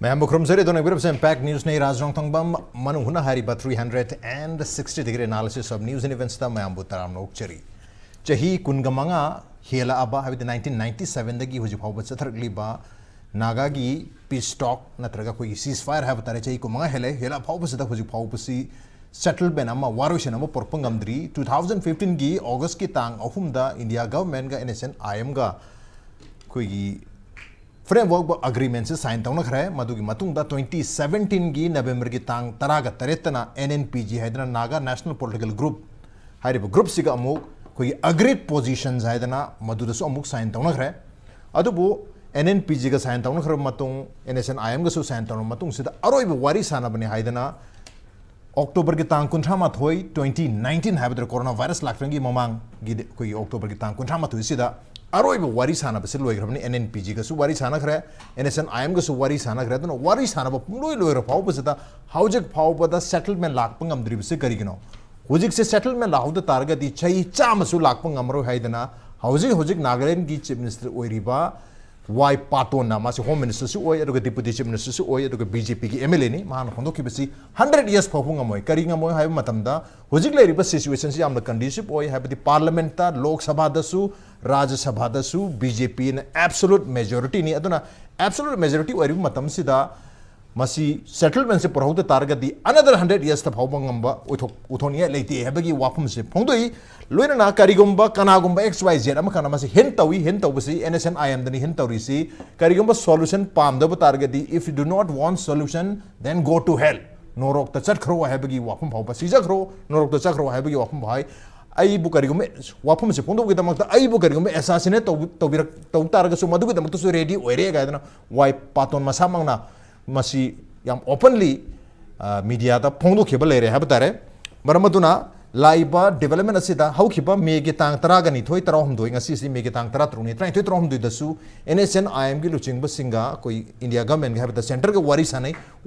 मैं मुखरम सरे दोनों ग्रुप से इम्पैक्ट न्यूज़ ने राज नोंगथोंगबम मनुंग हुना हारी बा 360 degree analysis of news and events ता मैं बुतराम नोकचरी चही कुनगमंगा हेला अबा हाबि 1997 दगी हुजि फाव बचथरगली बा नागा की पीस टॉक नत्रगा कोई सीज फायर है बतारे चही कुमंगा हेला फाव बचदा हुजि फाव बसी सेटलमेंट अमा वारोशन अमा परपंगमद्री 2015 की अगस्त की तांग अहुमदा इंडिया गवर्नमेंट का एनएसएन आईएम का कोई फ्रेमवर्क अग्रीमेंट से साइन तौनखरे मधुगी मतुंगदा 2017 की नवंबर की तांग तरागा तरेतना एनएनपीजी हैदना नागा नेशनल पॉलिटिकल ग्रुप हाइरिब ग्रुप सिगा अमुक कोई अग्रीड पोजीशंस हैदना मधुदसु अमुक साइन तौनखरे अदुबु एनएनपीजी का साइन तौनखरे मतुंग एनएसएन आईएम गसु साइन तौन मतुंग सिदा अरोइब वारी सानबने हैदना अक्टोबर की तांग कुंथ्रामाथोई 2019 हैबद्र कोरोना वायरस लाक्टंगी ममांग गी कोई अक्टोबर की तांग कुंथ्रामाथोई सिदा अरोइब वारी सानब से लोइग्रबनी एनएनपीजी गसु वारी सानखरे एनएसएन आईएम गसु वारी सानखरे दनो वारी सानब पुंलोइ लोइर फावबसदा हाउजिक फावबदा सेटलमेंट लाक्पंगमद्रिबसे करिगिनो हुजिक से सेटलमेंट लाहुद तारगदी चई चामसु लाक्पंगमरो हैदना हुजिक नागालैंड की चीफ मिनिस्टर ओइरिबा वाई पाटोना मासे होम मिनिस्टर सु ओइ अदुगा डिप्यूटी चीफ मिनिस्टर सु ओइ अदुगा बीजेपी की एमएलए नि मान होंदोकिबसी 100 इयर्स फावंगमोय करिंगमोय हाइब मतमदा हुजिक लेरिबा सिचुएशन से यामना कंडीसिव ओइ हाइबदी पार्लियामेंट ता लोकसभा दसु राज्य सभा दसु बीजेपी ने एब्सोल्यूट मेजॉरिटी नि अदुना एब्सोल्यूट मेजॉरिटी ओइरिब मतम सिदा मसी सेटलमेंट से परहौद तारगदी अनदर 100 इयर्स ता फावंगमबा उथोनिया लेते हेबगी वाफम से फोंदोई लोइना करिगुम्बा कनागुम्बा XYZ अमा kana मसी हेन तौबसी एनएसएन आईएम दनी हेन तौरिसी करिगुम्बा सॉल्यूशन पामदब तारगदी if you do not want solution then go to hell नोरोक त चखरो हेबगी वाफम फावबा सिजखरो नोरोक त चखरो हेबगी वाफम भाई आई बुकरिगुम्बे वाफम से फोंदोगी दमकता आई बुकरिगुम्बे एसासिने तौ तारगसु मदुगी दमकतसु रेडी ओइरे गायदना वाई पातोन मसामंगना मसी याम ओपनली मीडिया ता फोंदोखिबा लेरे हबतारे मरमदुना लाइबा डेवलपमेंट असिदा हौखिबा मेगे तांग तरागनी थोई तराहुमदोई ngasi si मेगे तांग तरा त्रुनी त्राई थोई तराहुमदोई दसु एनएसएन आईएम की लुचिंगबा सिंगा कोई इंडिया गवर्नमेंट हबता सेंटर के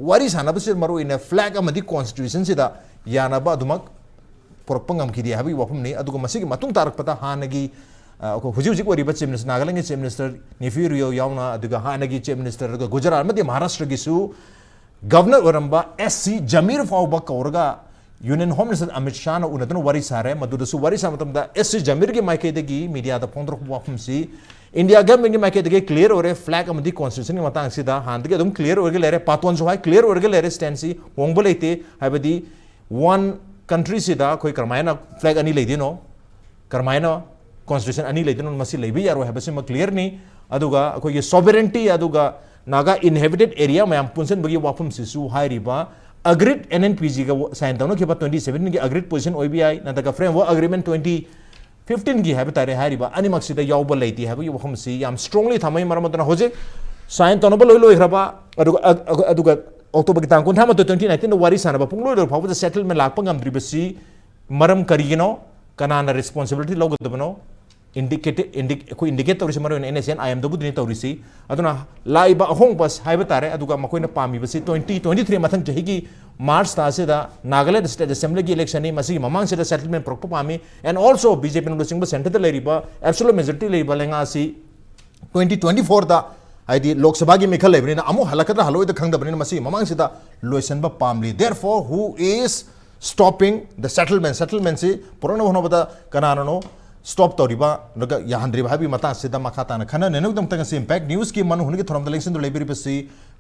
वारी सानबसे मरो इन फ्लैग अमदी कॉन्स्टिट्यूशन सिदा यानाबा अदुमक पुरपंगम की हाबी वाफमनी अदुगा मसिगी मतुंग तारकपता हानगी हुजिक वरिबा chief minister Nagaland chief minister Neiphiu Rio यावना अदुगा हानगी चीफ मिनिस्टर गुजरात मध्य महाराष्ट्र गिसु गवर्नर वरंबा एससी जमीर फावबा कौरगा union home minister Amit Shah ना उनदन वरी सारे मदुदसु वरी सामतमदा एससी जमीर के माइकेदगी मीडिया दा फोंद्रक वाफमसी इंडिया गवर्नमेंट के माइकेदगी क्लियर ओरे फ्लैग अमदी कॉन्स्टिट्यूशन के मतंग सिदा हांदगे अदुम क्लियर ओरगे लेरे पातवन जो है क्लियर ओरगे लेरे स्टैंसी होंगबो लेते हाबदी वन कंट्री सिदा कोई करमायना फ्लैग अनी लेदिनो करमायना कॉन्स्टिट्यूशन अनी लेदिनो मसी लेबी यारो है बसे म क्लियर नी अदुगा कोई सॉवरेंटी अदुगा नागा इनहेबिटेड एरिया मयाम पुनसन बगी वाफम सिसु हाइरिबा अग्रीड एनएनपीजी का साइन तौनो के 2017 की अग्रीड पोजीशन ओबीआई नतका फ्रेमवर्क अग्रीमेंट 2015 की है बतारे हाइरिबा अनिमक सिदा यावबा लेती है बगी वाफम सि याम स्ट्रांगली थमै मरमदना होजे साइन तौनो लोइ लोइखराबा अदुगा अक्टोबर की तांग कुंथा मत 2019 वारी सानबा पुंगलोइ लोइ फावबा सेटलमेंट लाकपा ngमद्रिबसी मरम करिगिनो कनाना रिस्पांसिबिलिटी लोगदबनो इंडिकेट तौरिसी मरो एनएसएन आईएम दबुदनी तौरिसी अदुना लाइबा अहोंग बस हाइबा तारे अदुगा मकोइना पामीबसी 2023 मथंग चहिगी मार्च तासेदा नागालैंड स्टेट असेंबली की इलेक्शन नि मसी ममांग सेदा सेटलमेंट प्रोक्पो पामी एंड आल्सो बीजेपी नो सिंगबा सेंटर द लेरिबा एब्सोल्यूट मेजॉरिटी लेरिबा लेंगासी 2024 दा हाइदी लोकसभा की मिखल लेबनिना अमु हलकदा हलोइदा खंगदबनिना मसी ममांग सेदा लोइसनबा पामली therefore who is stopping the settlement से पुराना होनबदा कनानो स्टॉप तौरीबा नगा याहंद्रीबा हाबी मता सिदा मखाता न खना नेनुदम तंग से इम्पैक्ट न्यूज़ की मनु हुनगे थरम दलेक्शन दो लेबिरिबसी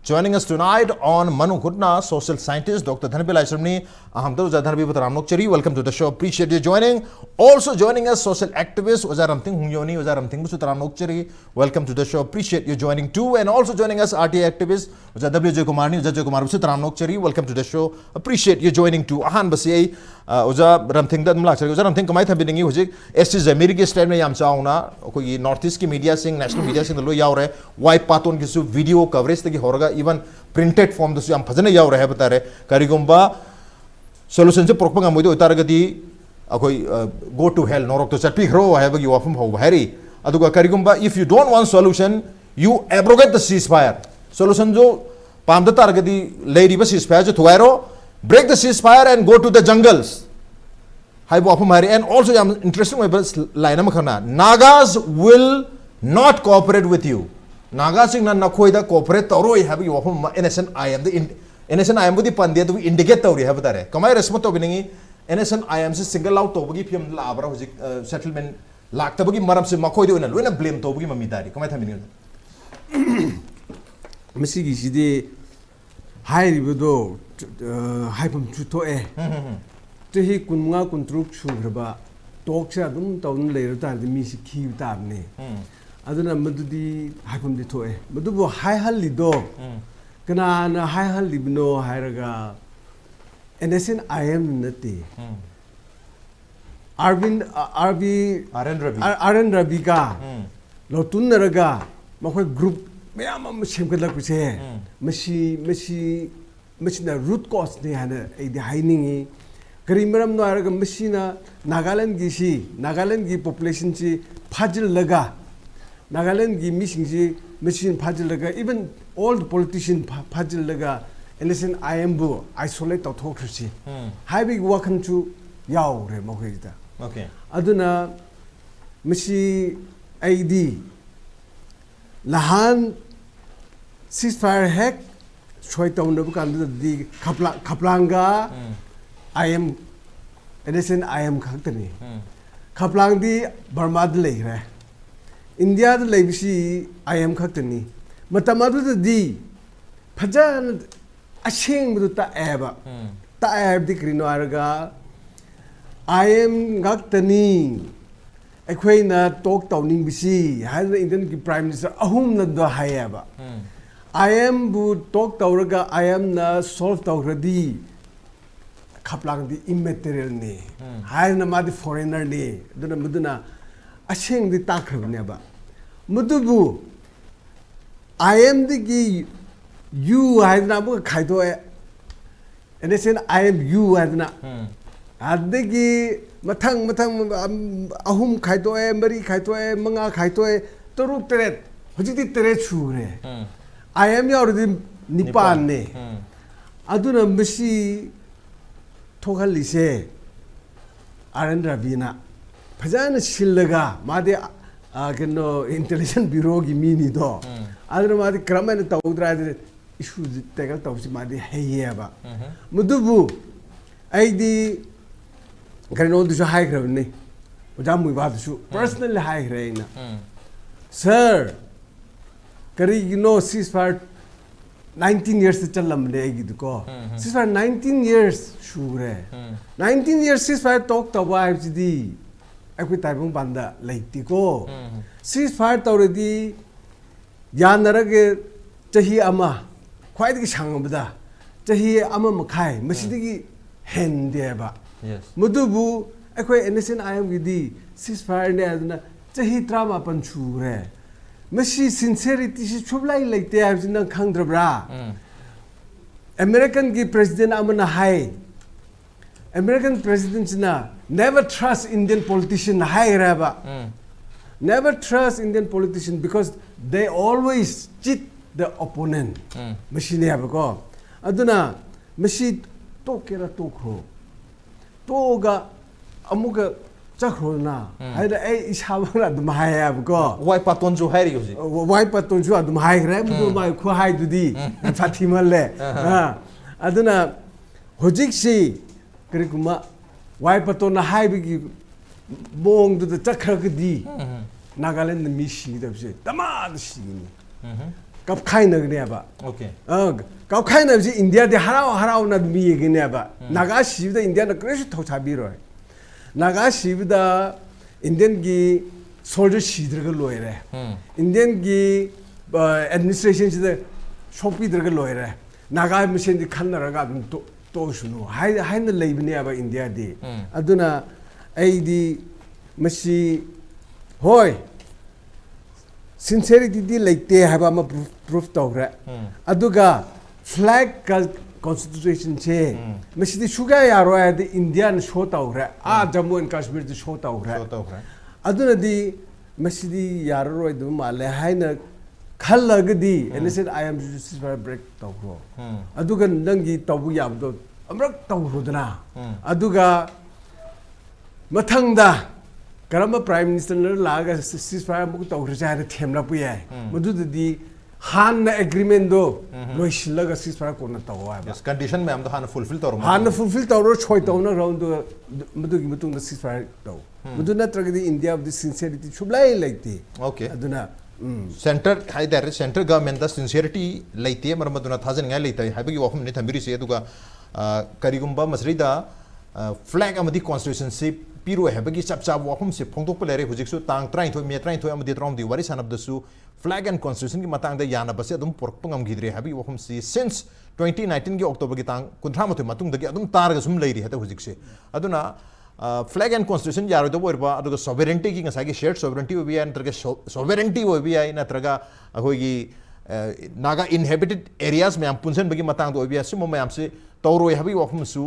joining us tonight on Manung Hutna, social scientist, Dr. Dhanabir Laishram ni aham to Dhanabir Ramthing welcome to the show, appreciate you joining. Also joining us social activist Ramthing Hungyo ni Ramthing Ramthing welcome to the show, appreciate you joining too. And also joining us RTI Activist Joykumar ni Joykumar Ramthing welcome to the show, appreciate you joining too. Ahan basi Ramthing da mlak Ramthing kamai thabi ningi hujik SC Zamir के style में यामचा होना कोई north east की media सिंह national media सिंह लो याव रहे वाई पातोन की वीडियो कवरेज तक होगा इवन प्रिंटेड फॉर्म दसु याम फजने याव रहे बता रहे करिगुम्बा सॉल्यूशन से प्रोक्पंगा मोइदो उतारगदी अकोई गो टू हेल नोरोक तो चटपी खरो है बगी वाफम हो हैरी अदुगा करिगुम्बा if you don't want solution you abrogate the cease fire solution जो पामदा तारगदी लेरिबा सीज फायर जो थुआरो break the cease fire and go to the jungles and also interesting line Nagas will not cooperate with you. Naga sing nan nakoi da cooperate tawroi have you wafam NSNIM the NSNIM budi pande to indicate tawri have tare kamai response to biningi NSNIM se single out to bagi film la abra hojik settlement lakta bagi maram se makoi de na loina blame to bagi mami dari kamai thamini masigi sidi hairibudo haipam chutoe tehi kunmunga kuntruk chugraba tokse adum tawn leir tar de mi si khiu tabne aduna madudi haipam de toe madubo hai hallido kana na hai hallibno hairaga NSN IM nati Arvind Ravi ka lotun naraga makoi group mayam am semkala kuse machine root cause ne hana ai hainingi karimaram no araga machine Nagaland gi population chi phajil laga Nagaland gi missing chi machine phajil laga even all the politician phajil laga NSN IM bu isolate to thok chi hai big wakan chu yaw re mo da okay aduna machi ID lahan ceasefire hack choi taw na bukan di khaplanga IM NSN IM khaktani khaplang di Burma de lei re India de lei bisi IM khaktani matamadu di phajan asheng bu ta eba ta eb di krino araga IM khaktani ekhoi na talk tawning bisi haina Indian ki prime minister ahum na do hayaba IM bu talk tawraga IM na solve tawradi khaplang di immaterial ni haina ma di foreigner ni duna asheng di takrabne ba mudubu IM di ki you haina bu khaido NSN IM you haina adegi mathang ahum khaitoe mari khaitoe manga khaitoe toruk teret hojiti teret chhure IM ya already nipan ne aduna masi thogali se Arendra Vina phajana sillaga made keno intelligence bureau gi mini do aduna made kramana tawdra issue tegal tawsi made heyeba mudubu aidi Karena itu saya high grade ni, macam mui baat itu personally high grade na. Sir, kari you know ceasefire 19 years se chalam le gitu ko. Ceasefire 19 years sure. 19 years ceasefire talk tawa FGD. Aku taipung banda leiti ko. Ceasefire tawredi yanara ke cahi ama, kuai di sang benda. Cahi ama makai, mesti di hende ba. Yes. Mudubu, aku NSN IM gidi ceasefire ne aduna cahi drama panchure. Mesti sincerity si chublai leite abjina khangdrabra. American ki president amana hai. American president na never trust Indian politician hai raba. Never trust Indian politician because they always cheat the opponent. Mesti ne abako. Aduna mesti to kera to kho. Toga amuka chakrona haida ai isabara dum hai abko wai paton ju hai ri wai paton ju dum hai re mu mai khu hai dudi fathimal le aduna hojik si krikuma wai paton hai bi bong du chakra di Nagaland mi shi da se tamad shi kap khai na ne ba okay kap khai na ji India de harau na mi ge ne ba naga shi da India na kresh tho chabi ro naga shi da Indian gi soldier shi dra ga loy re Indian gi administration ji da shopi dra ga loy re naga mission di khan na ra ga dum to shunu hai na lei ne ba India de aduna ai di masi hoi sincerity di leite haba ma proof tawra aduga flag constitution che mesi di suga yaro ya di Indian show tawra Jammu and Kashmir di show tawra aduna di mesi di yaro du male haina khalag di NSN IM ceasefire break tawro aduga nangi tawu yabdo amrak tawro dana aduga mathangda Karama Prime Minister laga ceasefire muk tawra cha themla pu yai madu di हान agreement दो लोइसिलगा ceasefire कोना तव हाबा condition में हम तो हान fulfil तौर हान फुलफिल तौर छोय तौना राउंड मदुगी मतुंग द सीजफायर तव मदु नत्रगदी इंडिया ऑफ द सिंसियरिटी सुबलाई लाइते ओके अदुना सेंटर हाइदर सेंटर गवर्नमेंट द सिंसियरिटी लाइते मरमदुना थाजन लाइते हाइबगी वफम ने थंबिरी से दुगा करिगुंबा मसरिदा फ्लैग अमदी कॉन्स्टिट्यूशन से पीरो हैबगी चप चाप वफम से फोंदोक लेरे हुजिकसु तांग 33 मे 33 अमदी त्रौमदी वारी सानबदसु फ्लैग एंड कॉन्स्टिट्यूशन की मतंग याना बसे अदुम पोरकपंगम गिद्रे हैबी वफम से सिंस 2019 के अक्टोबर की तांग 19 मतुंग दगी अदुम तारग सुम लेरी हते हुजिकसे अदुना फ्लैग एंड कॉन्स्टिट्यूशन यारो तो बोरबा अदुगा सॉवरेंटी की ngसागी शेयर्ड सॉवरेंटी हो बिया नत्रगा सॉवरेंटी हो बिया नत्रगा अखोगी नागा इनहेबिटेड एरियाज में हम पुंसन बगी मतंग दो बिया सुम में हमसे तौरो हैबी वफम सु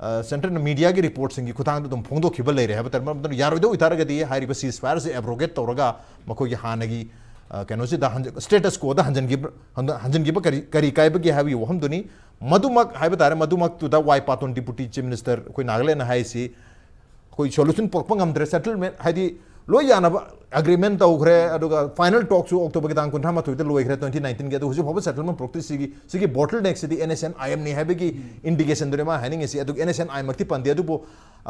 सेंट्रल मीडिया की रिपोर्ट सिंगी खुतांग तुम फोंदो खिबल ले रहे हैं मतलब यारो दो इतारगदी हारिबा सीजफायर से एब्रोगेट तौरगा मखोगी हानगी कैनोसी द स्टेटस को द हंजन करी कायबगी हाबी वहम दुनी मधुमक हाइब तारे मधुमक टू द Y Patton deputy chief minister कोई नागालैंड हाइसी कोई सोल्यूशन पोरपंगमद्रे सेटलमेंट हाइदी लो याना एग्रीमेंट तौग्रे अदुगा फाइनल टॉक सु अक्टोबर की तांग 19 लोइग्रे 2019 के हुजु होब सेटलमेंट प्रोक्टी सिगी बोटल नेक सिदी एनएसएन आईएम नि हाइबगी इंडिकेशन दुरे मा हाइनिंग एसी अदुगा एनएसएन आई मक्ति पंदे अदुबो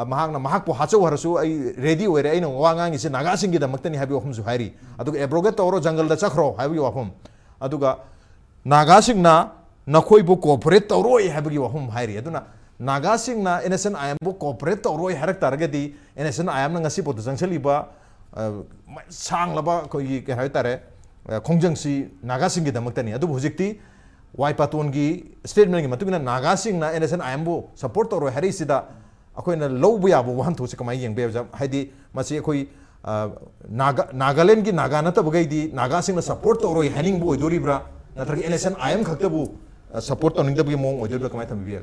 महांगना महाकपो हाचो हरसु आई रेडी ओइरे आइनो वांगांग इसे नागा सिंगी दमक्तनि हाइबी वफम सु हाइरी अदुगा एब्रोगेट तौरो जंगल द चखरो हाइबी वफम अदुगा नागा सिंगना नखोइबो कोऑपरेट तौरो हाइबगी वफम हाइरी अदुना नागा सिंगना एनएसएन आईएम बो कोऑपरेट तौरो हारक तारगदी एनएसएन आईएम न ngasi पोत जंगसलिबा सांगलबा कोई के हाइतारे खोंजंगसी नागा सिंगी दमक्तनि अदुबो हुजिक्ति वाई पातोन की स्टेटमेंट की मतुगिना नागा सिंगना एनएसएन आईएम बो सपोर्ट तौरो हारी सिदा अखोइना लौबो याबो वहन थोसे कमाई यंग बेजा हाइदी मसी अखोई नागालैंड की नागा नतबगैदी नागा सिंगना सपोर्ट तौरो हानिंग बो ओइदोरिब्रा नत्रग एनएसएन आईएम खक्तबो सपोर्ट तौनिंगदबगी मोंग ओइदोरिब्रा कमाई थमबिया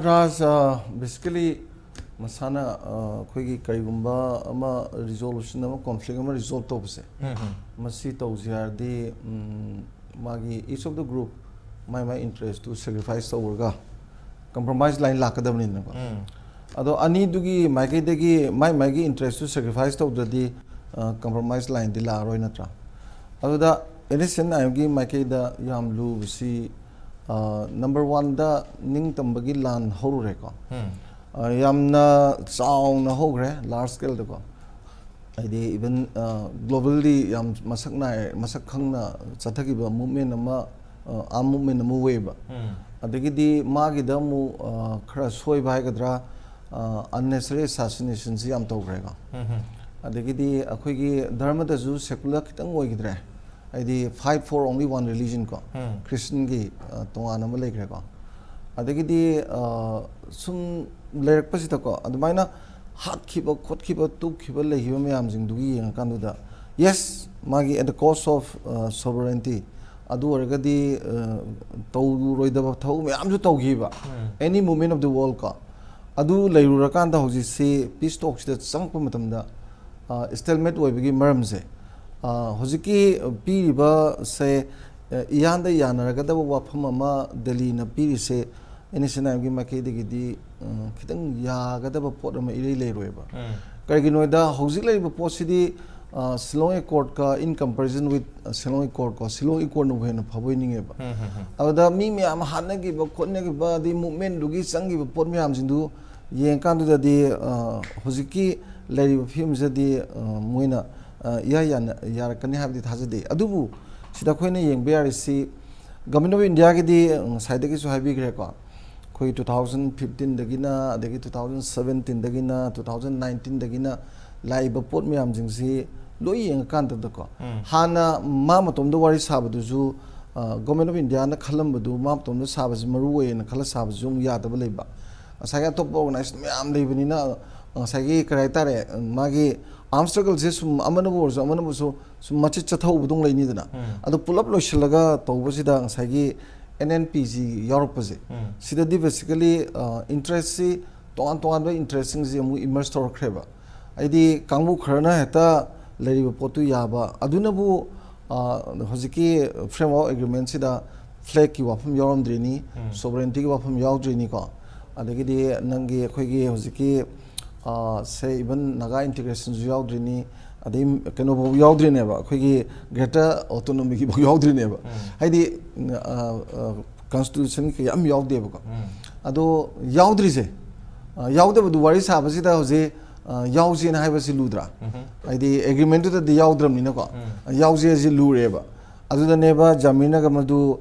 राज बेसिकली मसाना अखोगी करिगुंबा अमा रिजोल्यूशन अमा कॉन्फ्लिक्ट अमा रिजॉल्व तौबसे मसी तौजियारदी मागी each of the group my interest to sacrifice तौरगा कंप्रोमाइज लाइन लाकदबनिन अदो अनी दुगी माइकेदगी माइगी इंटरेस्ट टू सैक्रिफाइस तौद्रदी कंप्रोमाइज लाइन दि लारोय नत्रा अदुदा एडिशन आइमगी माइकेदा याम लुबसी नंबर 1 दा निंग तंबगी लान होरुरे को यामना चाउना होग्रे लार्ज स्केल दको आइदि इवन ग्लोबली याम मसक खंगना चथगिबा मूवमेंट अमा आ मूवमेंट अमा वेबा अदगिदि मागी दमु खरा सोय भाइगद्रा अननेसेसरी असैसिनेशन से याम तौग्रे को अदगिदि अखोगी धर्म दजु सेकुलर खितंग ओइगिद्रे आइदि fight for only one religion को क्रिश्चियन की तोंगान अमा लेग्रे को अदगिदि सुम लेरकपसितको अदुमाइना हातखिबा खोतखिबा तुखिबा लेहिबा मयामजिंगदुगी यंगकानदुदा यस मागी at the cost of sovereignty अदु ओरगदी तौरोइदबा थौ मयामजु तौगिबा any movement of the world का अदु लेरुरकांदा होजिसे पीस टॉक सिदा चंगपा मतमदा स्टेलमेट ओइबगी मरमजे होजिकी पीरिबा से इयांदा यानरगदबा वाफम अमा दिल्ली न पीरिसे एनएसएन की माइकेदगी खितंग यागदबा पोट अमा इरै लेरोयबा करिगिनोदा होजिक लेरिबा पोटसिदी सिलोंग कोर्ट का in comparison with Shillong court को सिलोंग कोर्ट नो हेन फबोइनिंगेबा अदा मी म्याम हानगी बा खोनगी बा दि मूवमेंट दुगी संगी पोट म्याम जिंदु येंकांदुददी होजिकी लेरिबा फिल्मजदी मोइना यारकनी हाबदी थाजदे अदुबु सिदा खोइना येंबे यारिसी गवर्नमेंट ऑफ इंडिया की साइड की हाइबीग्रे को कोई 2015 दगिना अदगी 2017 दगिना 2019 दगिना लाइब पोट म्याम जिंगसी लोई येंकांदको हाना मा मतोम दो वारी साबदुजु गवर्नमेंट ऑफ इंडिया ना खलमबदु मा मतोम दो साबज मरु वेन खल साबजु यादब लेबा साया टॉप ऑर्गेनाइजेशन म्याम लेबनिना सागी कराइतारे मागी आर्म स्ट्रगल से सुम अमनबोरसो अमनबोसो सुम मचित चथौबदुंग लेनिदना अदो पुलप लोइसलगा तौबसिदा सागी एनएनपीजी यूरोपजे सिदादी बेसिकली इंटरेस्ट सी तोन इंटरेस्टिंग जे मु इमर्ज तौरख्रेबा आइदी कांगबु खरना हेता लेरिबा पोतु याबा अदुनबु होजिकी फ्रेमवर्क एग्रीमेंट सिदा फ्लैग की वाफम यारमद्रिनी सोवरेनिटी की वाफम यावद्रिनी को अदगिदी नंगी अखोगी होजिकी से इवन नागा इंटीग्रेशन जो यावद्रिनी ꯑꯗꯩ ꯀꯩꯅꯣꯐꯥꯎ ꯌꯥꯎꯗ꯭ꯔꯤꯅꯦꯕ ꯑꯩꯈꯣꯏꯒꯤ ꯒ꯭ꯔꯦꯇꯔ ꯑꯣꯇꯣꯅꯣꯃꯤꯒꯤꯐꯥꯎ ꯌꯥꯎꯗ꯭ꯔꯤꯅꯦꯕ ꯍꯥꯏꯗꯤ ꯀꯟꯁꯇꯤꯇ꯭ꯌꯨꯁꯟ ꯀꯌꯥ ꯑꯃ ꯌꯥꯎꯗꯦꯕꯀꯣ ꯑꯗꯣ ꯌꯥꯎꯗ꯭ꯔꯤꯁꯦ ꯌꯥꯎꯗꯕꯗꯨ ꯋꯥꯔꯤ ꯁꯥꯕꯁꯤꯗ ꯍꯧꯖꯤꯛ ꯌꯥꯎꯁꯦꯅ ꯍꯥꯏꯕꯁꯤ ꯂꯨꯗ꯭ꯔꯥ ꯍꯥꯏꯗꯤ ꯑꯦꯒ꯭ꯔꯤꯃꯦꯟꯇꯨꯗꯗꯤ ꯌꯥꯎꯗ꯭ꯔꯕꯅꯤꯅꯀꯣ ꯌꯥꯎꯁꯦꯁꯤ ꯂꯨꯔꯦꯕ ꯑꯗꯨꯗꯅꯦꯕ ꯖꯥꯃꯤꯔꯅꯒ ꯃꯗꯨ